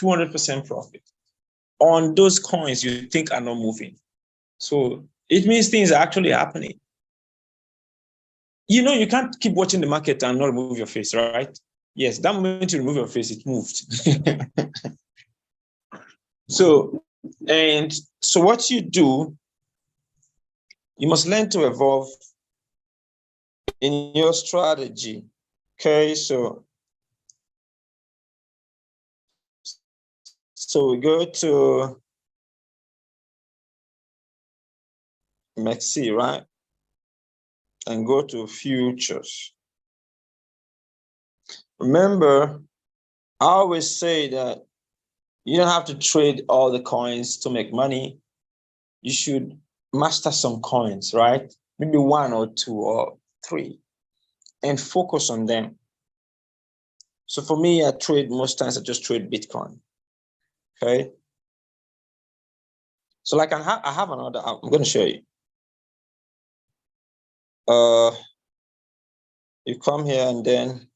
200% profit. On those coins you think are not moving. So it means things are actually happening. You know, you can't keep watching the market and not remove your face, right? Yes, that moment you remove your face, it moved. So what you do, you must learn to evolve in your strategy. Okay, so we go to MEXC, right? And go to futures. Remember, I always say that you don't have to trade all the coins to make money. You should master some coins, right? Maybe 1 or 2 or 3, and focus on them. So for me, I trade most times, I just trade Bitcoin. Okay. So like I have another, I'm going to show you. You come here and then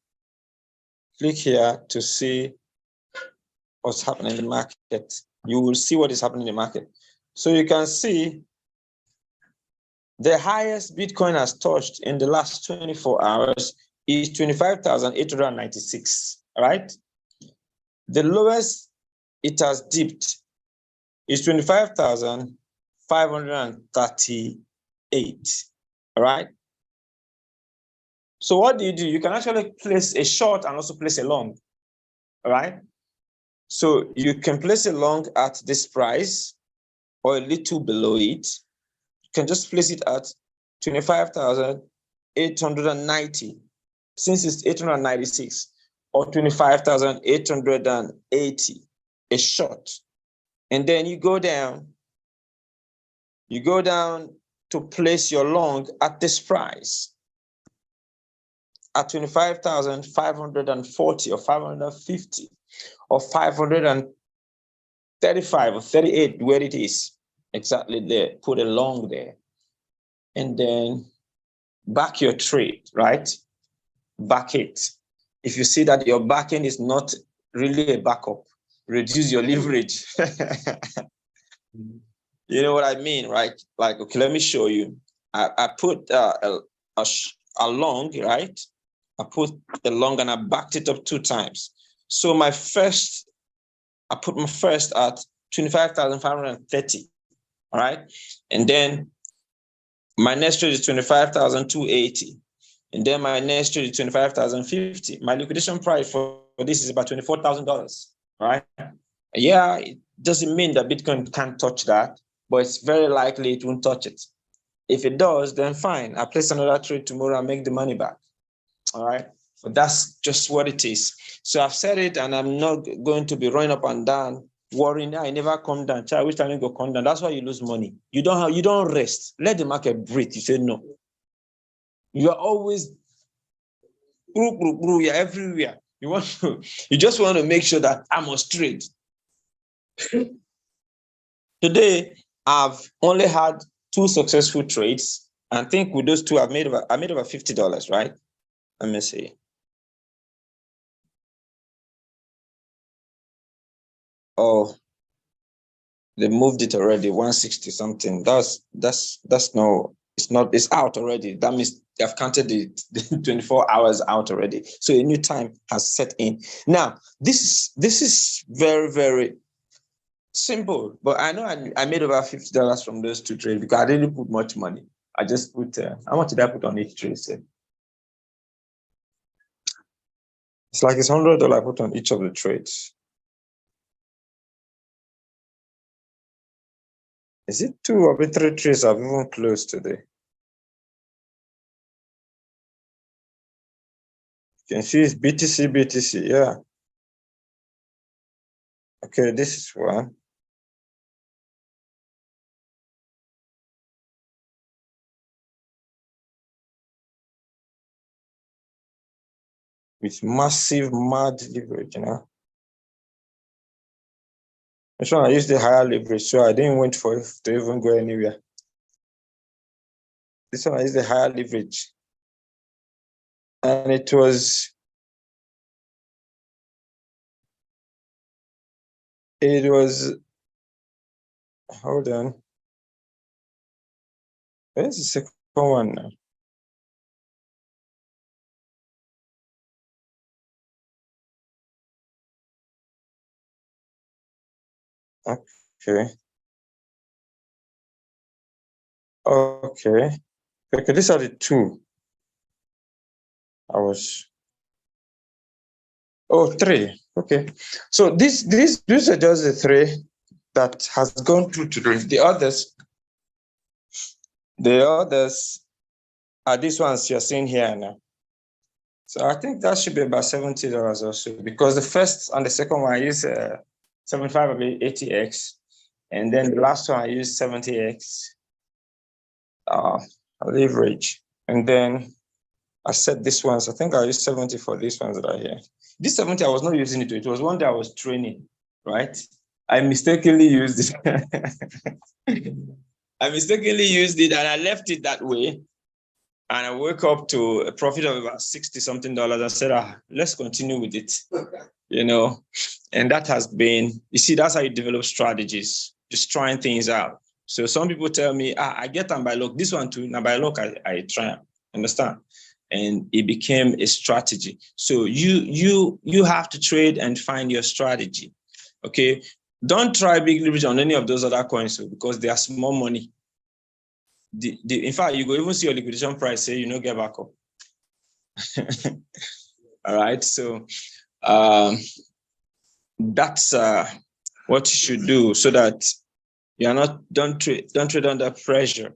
click here to see what's happening in the market. You will see what is happening in the market. So you can see the highest Bitcoin has touched in the last 24 hours is 25,896, right? The lowest it has dipped is 25,538, right? So what do? You can actually place a short and also place a long, right? So you can place a long at this price or a little below it. You can just place it at 25,890, since it's 896, or 25,880, a short. And then you go down to place your long at this price at 25,540 or 550 or 535 or 38, where it is exactly there. Put a long there, and then back your trade, right? Back it. If you see that your back end is not really a backup, reduce your leverage. You know what I mean, right? Like, okay, let me show you. I put a long, right? I put a long and I backed it up 2 times. So I put my first at 25,530, all right? And then my next trade is 25,280. And then my next trade is 25,050. My liquidation price for this is about $24,000, right? Yeah, it doesn't mean that Bitcoin can't touch that, but it's very likely it won't touch it. If it does, then fine. I place another trade tomorrow and make the money back. All right. But that's just what it is. So I've said it, and I'm not going to be running up and down, worrying. I never come down. Child, which time you go come down? That's why you lose money. You don't rest. Let the market breathe. You say no. You are always you're everywhere. You just want to make sure that I must trade. Today, I've only had 2 successful trades. I think with those 2, I made over $50, right? Let me see. Oh, they moved it already, 160 something. That's no, it's out already. That means they've counted the 24 hours out already. So a new time has set in. Now, this is very, very simple, but I know I made over $50 from those 2 trades because I didn't put much money. I just put, how much did I put on each trade? Say? It's like it's $100 I put on each of the trades. Is it 2 or 3 trades I've even closed today? You can see it's BTC, yeah. Okay, this is one. With massive, mad leverage, you know. This one I used the higher leverage, so I didn't wait for it to even go anywhere. This one I used the higher leverage. And it was hold on. Where's the second one now? Okay. Okay. Okay, these are the 2. Oh, 3. Okay. So these are just the 3 that has gone through today. The others are these ones you're seeing here now. So I think that should be about $70 or so, because the first and the second one I use 75 of 80x, and then the last one I use 70x leverage, and then I set this ones. I think I used 70 for these ones right here. This 70 I was not using it. It was one that I was training, right? I mistakenly used it. I mistakenly used it and I left it that way. And I woke up to a profit of about $60 something. I said, let's continue with it, you know. And that has been, you see, that's how you develop strategies, just trying things out. So some people tell me, I get them by luck. This one too, now by luck, I try, understand? And it became a strategy. So you have to trade and find your strategy, okay? Don't try big leverage on any of those other coins because they are small money. In fact, you go even see your liquidation price say you know get back up. All right, so that's what you should do so that you are not don't trade under pressure,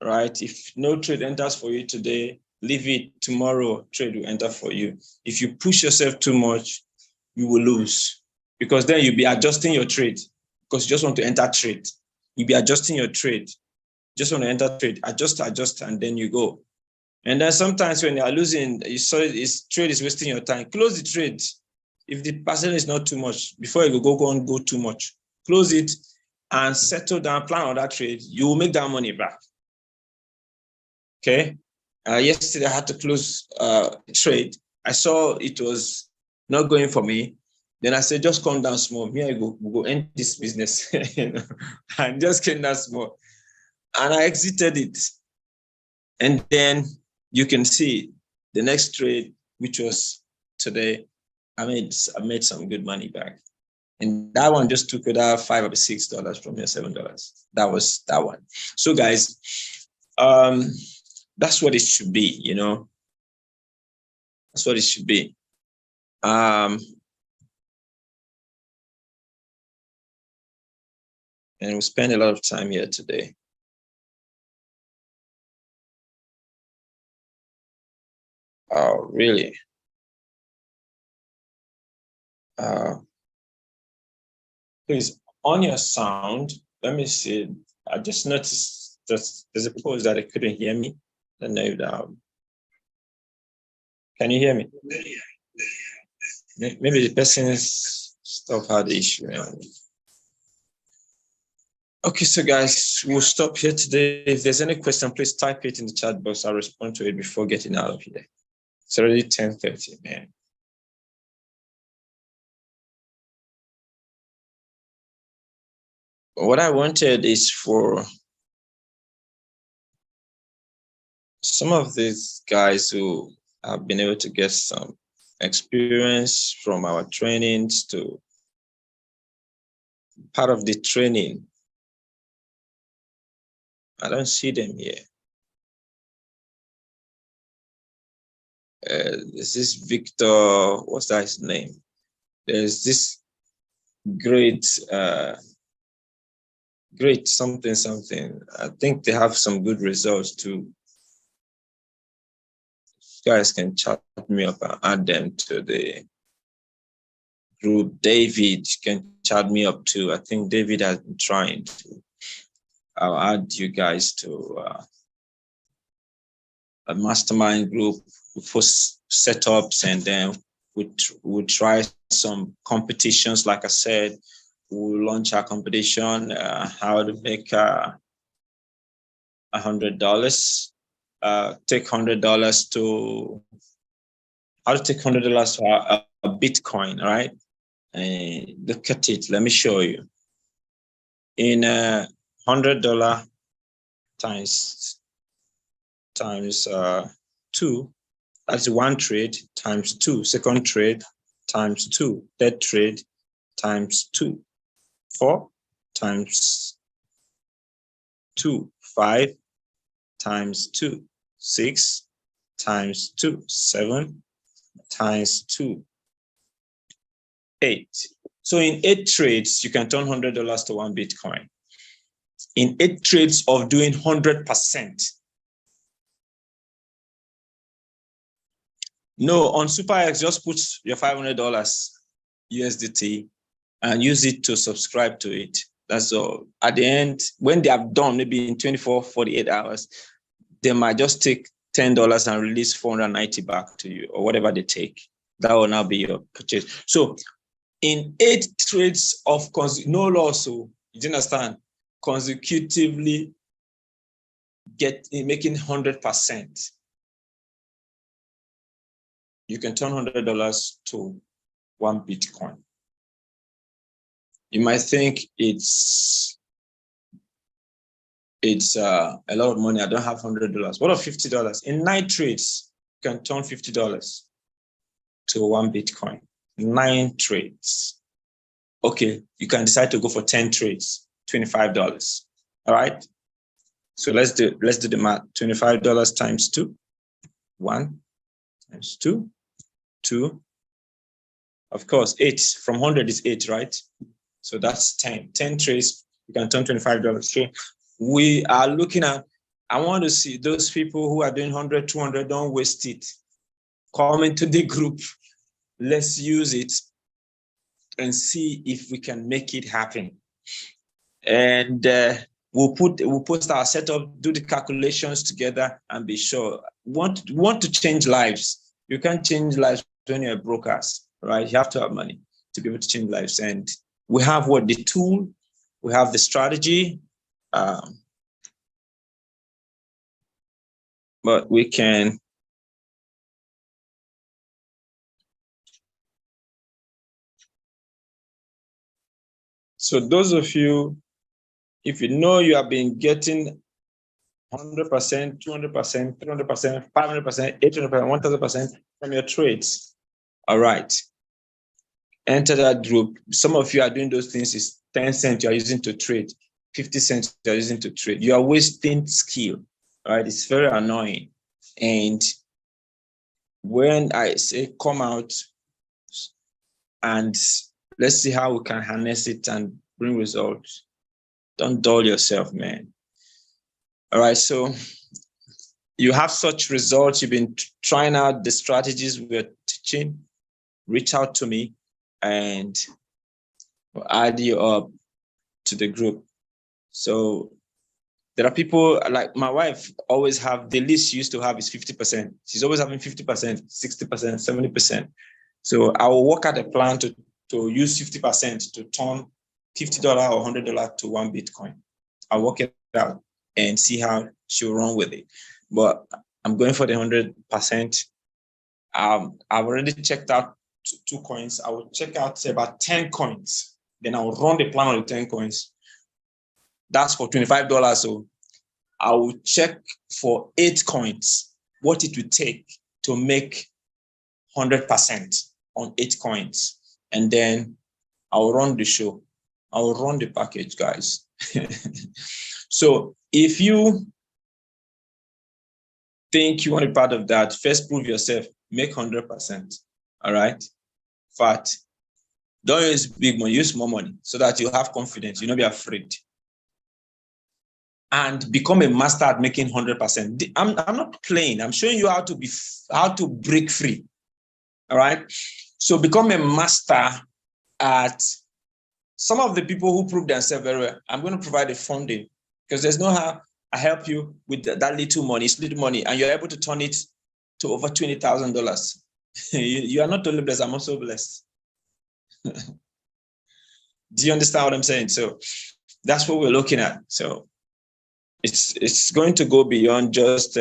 right? If no trade enters for you today, leave it. Tomorrow, trade will enter for you. If you push yourself too much, you will lose, because then you'll be adjusting your trade because you just want to enter trade. You'll be adjusting your trade. Just want to enter trade, adjust, and then you go. And then sometimes when you are losing, you saw this trade is wasting your time. Close the trade. If the percent is not too much, before you go too much, close it and settle down, plan on that trade. You will make that money back. Okay. Yesterday I had to close trade. I saw it was not going for me. Then I said, just come down small. Me, I go end this business. And just came down small. And I exited it. And then you can see the next trade, which was today, I made some good money back. And that one just took about $5 or $6 from your $7. That was that one. So guys, that's what it should be, you know. That's what it should be. And we spend a lot of time here today. Oh, really? Please, on your sound, let me see. I just noticed that there's a pause that I couldn't hear me. I don't know if that, can you hear me? Maybe the person's stuff had the issue. Okay, so guys, we'll stop here today. If there's any question, please type it in the chat box. I'll respond to it before getting out of here. It's already 10:30, man. What I wanted is for some of these guys who have been able to get some experience from our trainings to part of the training. I don't see them here. This is Victor, what's that his name? There's this great something. I think they have some good results too. You guys can chat me up and add them to the group. David can chat me up too. I think David has been trying to. I'll add you guys to a mastermind group for setups, and then we'll try some competitions. Like I said, we'll launch our competition, how to make $100, take $100 to, how to take $100 to a Bitcoin, right? And look at it, let me show you. In $100 times 2, that's one trade, times 2, second trade, times 2, third trade, times 2, 4, times 2, 5, times 2, 6, times 2, 7, times 2, 8. So in 8 trades, you can turn $100 to 1 Bitcoin. In 8 trades of doing 100%. No, on SUPEREX, just put your $500 USDT and use it to subscribe to it. That's all. At the end, when they have done, maybe in 24, 48 hours, they might just take $10 and release $490 back to you, or whatever they take. That will now be your purchase. So in 8 trades of no loss, so you understand, consecutively making 100%. You can turn $100 to 1 Bitcoin. You might think it's a lot of money. I don't have $100. What of $50? In 9 trades, you can turn $50 to 1 Bitcoin. 9 trades. Okay, you can decide to go for 10 trades, $25. All right. So let's do the math. $25 times 2, 1 times 2, 2. Of course, 8 from 100 is 8, right? So that's 10. 10 trades, you can turn $25. So we are looking at, I want to see those people who are doing 100, 200, don't waste it. Come into the group. Let's use it and see if we can make it happen. And we'll post our setup, do the calculations together, and be sure. Want to change lives. You can't change lives when you're brokers, right? You have to have money to be able to change lives. And we have the tool, we have the strategy, but we can. So those of you, if you know you have been getting 100%, 200%, 300%, 500%, 800%, 1000% from your trades, all right, enter that group. Some of you are doing those things. Is 10 cents you are using to trade, 50 cents you are using to trade. You are wasting skill, right? It's very annoying. And when I say come out and let's see how we can harness it and bring results, don't dull yourself, man. All right, so you have such results. You've been trying out the strategies we're teaching. Reach out to me and we'll add you up to the group. So there are people like my wife always have, the least she used to have is 50%. She's always having 50%, 60%, 70%. So I will work out a plan to use 50% to turn $50 or $100 to 1 Bitcoin. I'll work it out and see how she'll run with it. But I'm going for the 100%. I've already checked out two coins. I will check out say about 10 coins. Then I'll run the plan on the 10 coins. That's for $25. So I will check for 8 coins, what it would take to make 100% on 8 coins. And then I'll run the show. I'll run the package, guys. So if you think you want to be part of that, first prove yourself, make 100%. All right. But don't use big money, use more money so that you have confidence, you don't be afraid. And become a master at making 100%. I'm not playing. I'm showing you how to break free. All right. So become a master at some of the people who prove themselves very well. I'm going to provide the funding because there's no how I help you with that little money. It's little money, and you're able to turn it to over $20,000. You are not only blessed, I'm also blessed. Do you understand what I'm saying? So that's what we're looking at. So it's going to go beyond just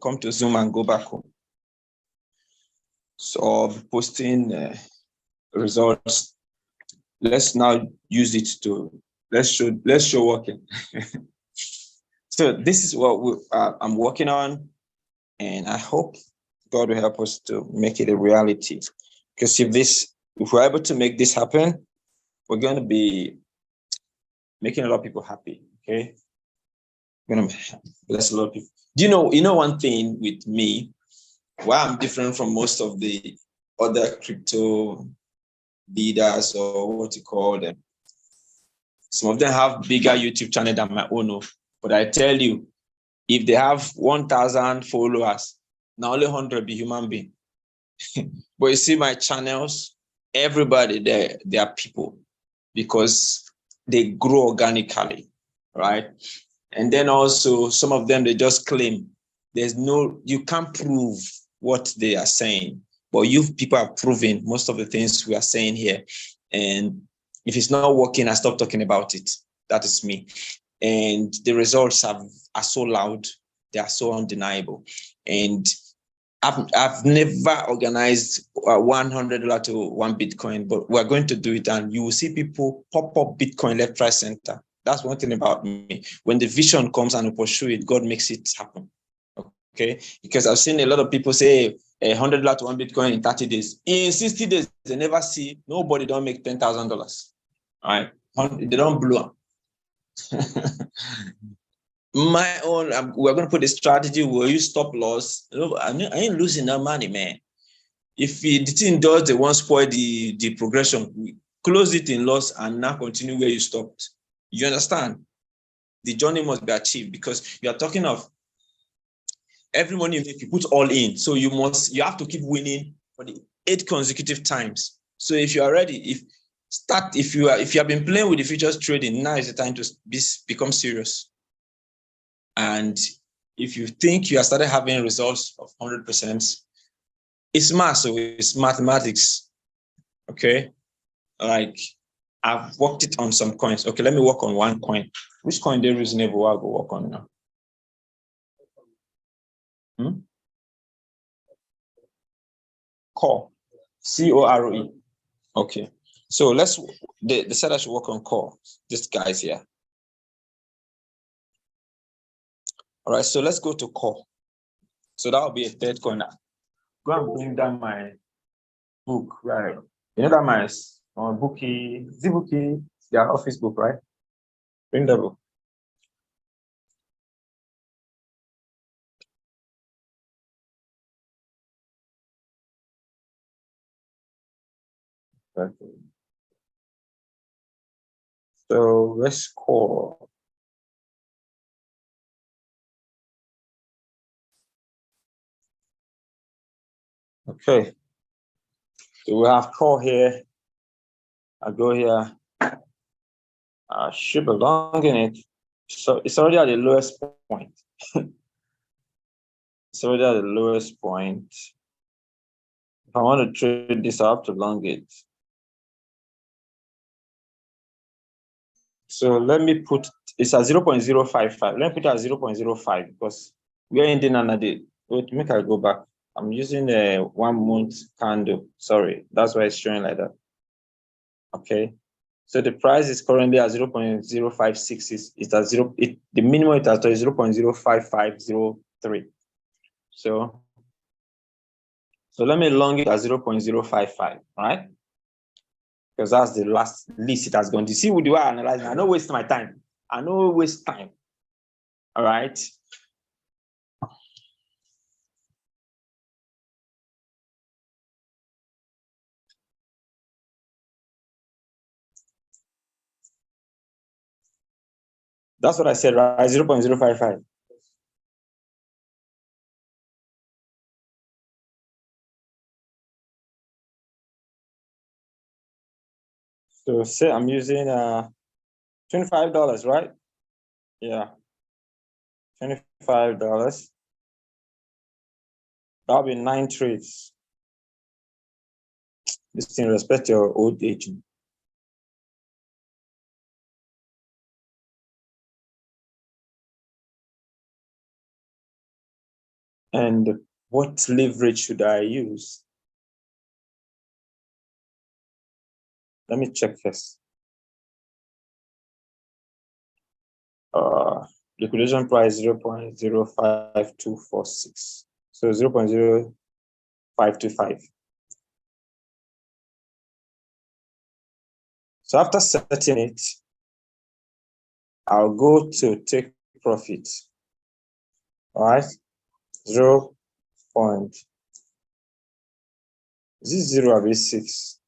come to Zoom and go back home. So posting results. Let's now use it to let's show working. So this is what I'm working on, and I hope God will help us to make it a reality. Because if we're able to make this happen, we're going to be making a lot of people happy. Okay, we're going to bless a lot of people. Do you know one thing with me, why I'm different from most of the other crypto leaders, or what you call them? Some of them have bigger YouTube channel than my own, but I tell you, if they have 1,000 followers, now only 100 be human being. But you see my channels, everybody there, they are people because they grow organically, right? And then also some of them, they just claim you can't prove what they are saying, but you people are proving most of the things we are saying here. And if it's not working, I stop talking about it. That is me. And the results are so loud. They are so undeniable. And I've never organized $100 to 1 Bitcoin, but we're going to do it. And you will see people pop up Bitcoin left, right, center. That's one thing about me. When the vision comes and we pursue it, God makes it happen. Okay? Because I've seen a lot of people say $100 to 1 Bitcoin in 30 days. In 60 days, they never see, nobody don't make $10,000. All right? They don't blow up. My own, we're going to put a strategy where you stop loss. I ain't losing no money, man. If the thing does, they won't spoil the progression. We close it in loss and now continue where you stopped. You understand? The journey must be achieved because you are talking of every money you make, you put all in. So you have to keep winning for the 8 consecutive times. So if you are ready, if you have been playing with the futures trading, now is the time to become serious. And if you think you have started having results of 100%, it's math, so it's mathematics. Okay, like I've worked it on some coins. Okay, let me work on one coin. Which coin they reasonable? I'll go work on now. Core, CORE. Okay, so they said I should work on core. This guy's here. All right, so let's go to core. So that will be a third coin. Go and bring down my book, right? You know that my bookie, Zbookie, their office book, right? Bring the book. Okay. So let's core. Okay. So we have core here. I go here. I should belong in it. So it's already at the lowest point. It's already at the lowest point. I want to trade this, I have to long it. So let me put, it's at 0.055. Let me put it at 0.05 because we are ending another day. Wait, make I go back. I'm using a 1 month candle. Sorry, that's why it's showing like that. Okay. So the price is currently at 0.056. It's at the minimum it has is 0.05503. So let me long it at 0.055, right? Because that's the least it has gone. You see, with the way I analyze, I don't waste my time. I don't waste time. All right. That's what I said, right? 0.055. So say I'm using $25, right? Yeah. $25. That'll be 9 trades. This thing respect your old age. And what leverage should I use? Let me check first. Liquidation price 0.05246. So 0.0525. So after setting it, I'll go to take profit. All right, 0. Is this 0 or 6?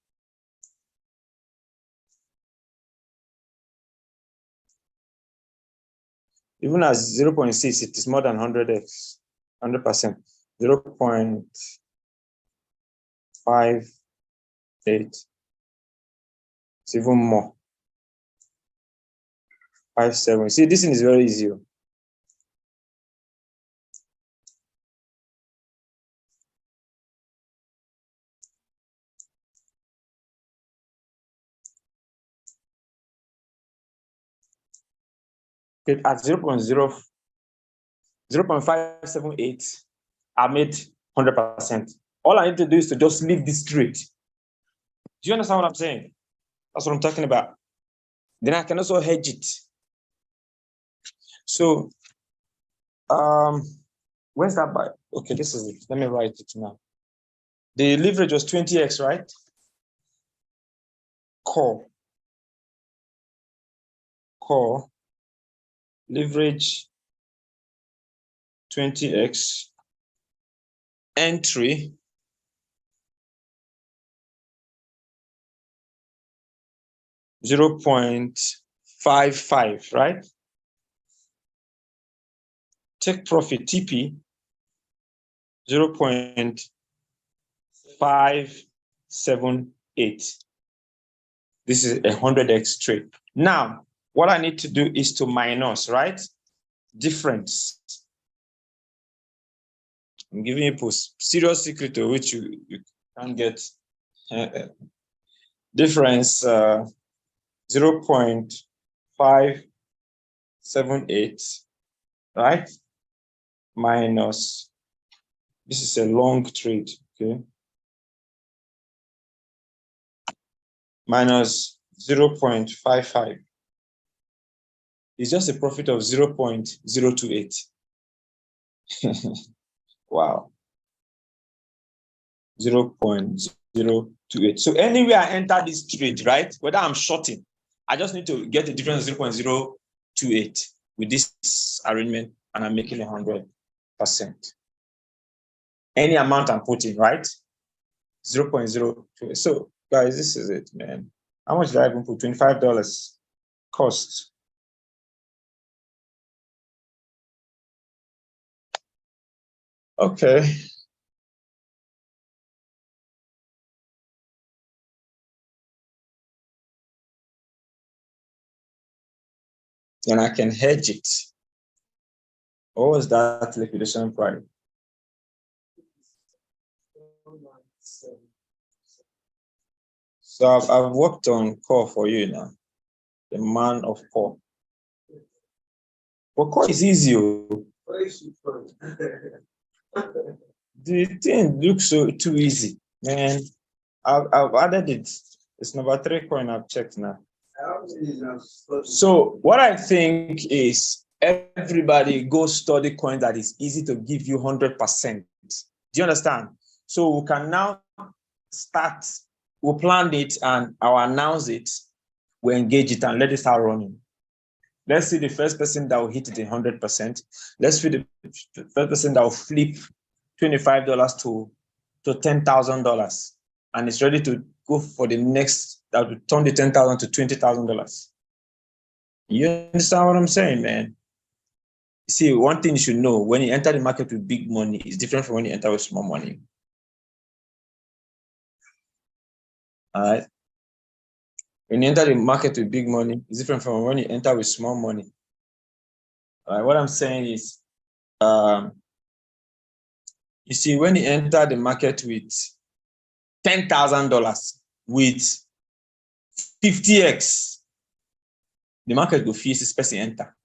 Even as 0.6, it is more than 100x, 100%. 0.58. It's even more. 57. See, this thing is very easy. At 0.578, I made 100%. All I need to do is to just leave this trade. Do you understand what I'm saying? That's what I'm talking about. Then I can also hedge it. So, where's that buy? Okay, this is it. Let me write it now. The leverage was 20x, right? Core leverage 20x, entry 0.55, right? Take profit TP 0.578. This is a 100x trade. Now, what I need to do is to minus, right? Difference. I'm giving you a serious secret to which you can't get. Difference 0.578, right? Minus, this is a long trade, okay? Minus 0.55. It's just a profit of 0.028. Wow. 0.028. So anywhere I enter this trade, right? Whether I'm shorting, I just need to get a difference of 0.028 with this arrangement, and I'm making 100%. Any amount I'm putting, right? 0.028. So guys, this is it, man. How much did I even put? $25 cost. Okay. Then I can hedge it. What was that liquidation price? So I've worked on core for you now. The man of core. But core is easy. The thing looks so too easy, man. I've added it. It's number 3 coin I've checked now. So what I think is everybody go study coin that is easy to give you 100%. Do you understand? So we can now start. We'll plan it and I'll announce it. We'll engage it and let it start running. Let's see the first person that will hit it 100%. Let's see the first person that will flip $25 to $10,000 and it's ready to go for the next, that will turn the $10,000 to $20,000. You understand what I'm saying, man? See, one thing you should know, when you enter the market with big money, it's different from when you enter with small money. All right. When you enter the market with big money, it's different from when you enter with small money. All right. What I'm saying is, you see, when you enter the market with $10,000 with 50x, the market will feel this person enter.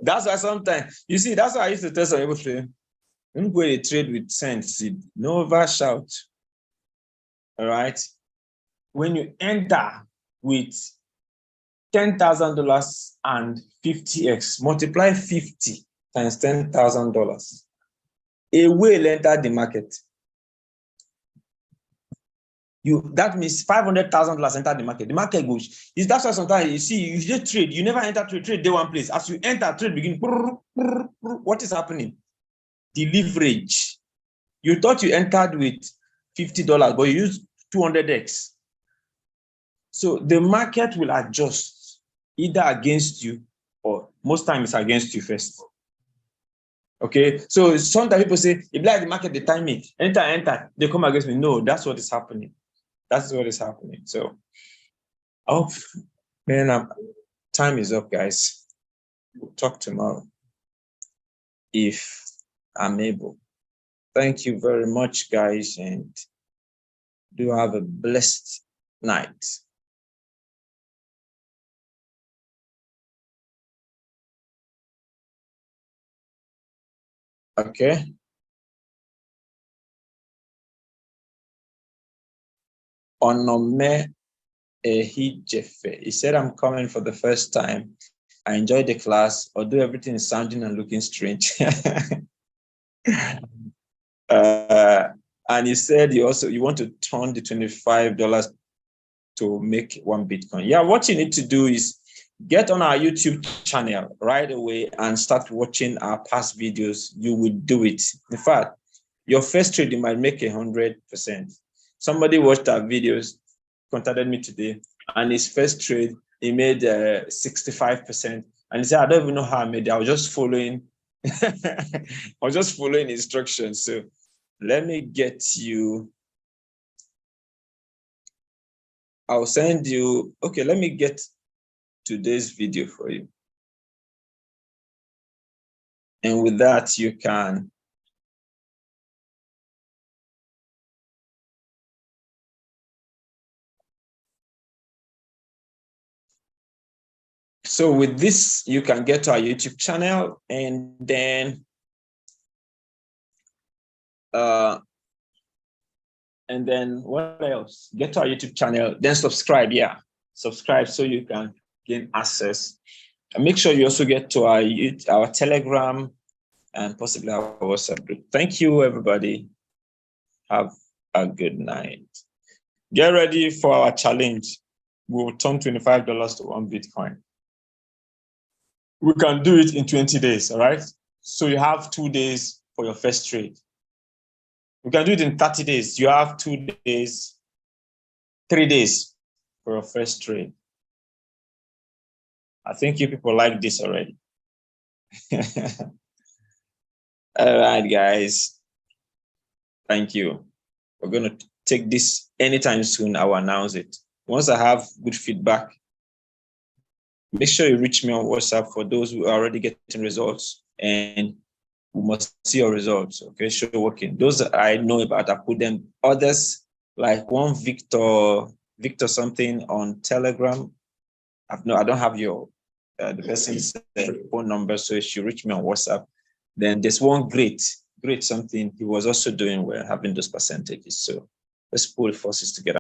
That's why sometimes, you see, that's why I used to tell some people, when you go to trade with sense, no overshout. All right. When you enter with $10,000 and 50x, multiply 50 times $10,000. A whale entered the market. That means $500,000 entered the market. The market goes. That's why sometimes you see, you just trade. You never enter trade day one place. As you enter trade, begin. What is happening? The leverage. You thought you entered with $50, but you used 200x. So the market will adjust either against you or most times it's against you first. Okay, so sometimes people say, if like the market, they time me, enter, they come against me. No, that's what is happening. That's what is happening. So, oh, man, time is up, guys. We'll talk tomorrow if I'm able. Thank you very much, guys, and do have a blessed night. Okay. Onome Ehijefe. He said, I'm coming for the first time. I enjoyed the class, although everything is sounding and looking strange. And he said you want to turn the $25 to make 1 Bitcoin. Yeah, what you need to do is get on our YouTube channel right away and start watching our past videos. You will do it. In fact, your first trade, you might make 100%. Somebody watched our videos, contacted me today, and his first trade, he made 65%. And he said, I don't even know how I made it. I was just following, instructions. So let me get you. I'll send you. Okay, let me get today's video for you. And with that, you can. So with this, you can get to our YouTube channel and then what else? Get to our YouTube channel, then subscribe. Yeah, subscribe so you can gain access. And make sure you also get to our Telegram and possibly our WhatsApp group. Thank you, everybody. Have a good night. Get ready for our challenge. We'll turn $25 to 1 Bitcoin. We can do it in 20 days, all right? So you have 2 days for your first trade. We can do it in 30 days. You have 2 days, 3 days for your first trade. I think you people like this already. All right, guys. Thank you. We're going to take this anytime soon. I will announce it. Once I have good feedback, make sure you reach me on WhatsApp for those who are already getting results and who must see your results. Okay, show working. Those that I know about, I put them. Others, like one Victor something on Telegram. I don't have your the person's phone number, so if you reach me on WhatsApp. Then there's one great something. He was also doing well, having those percentages. So let's pull forces together.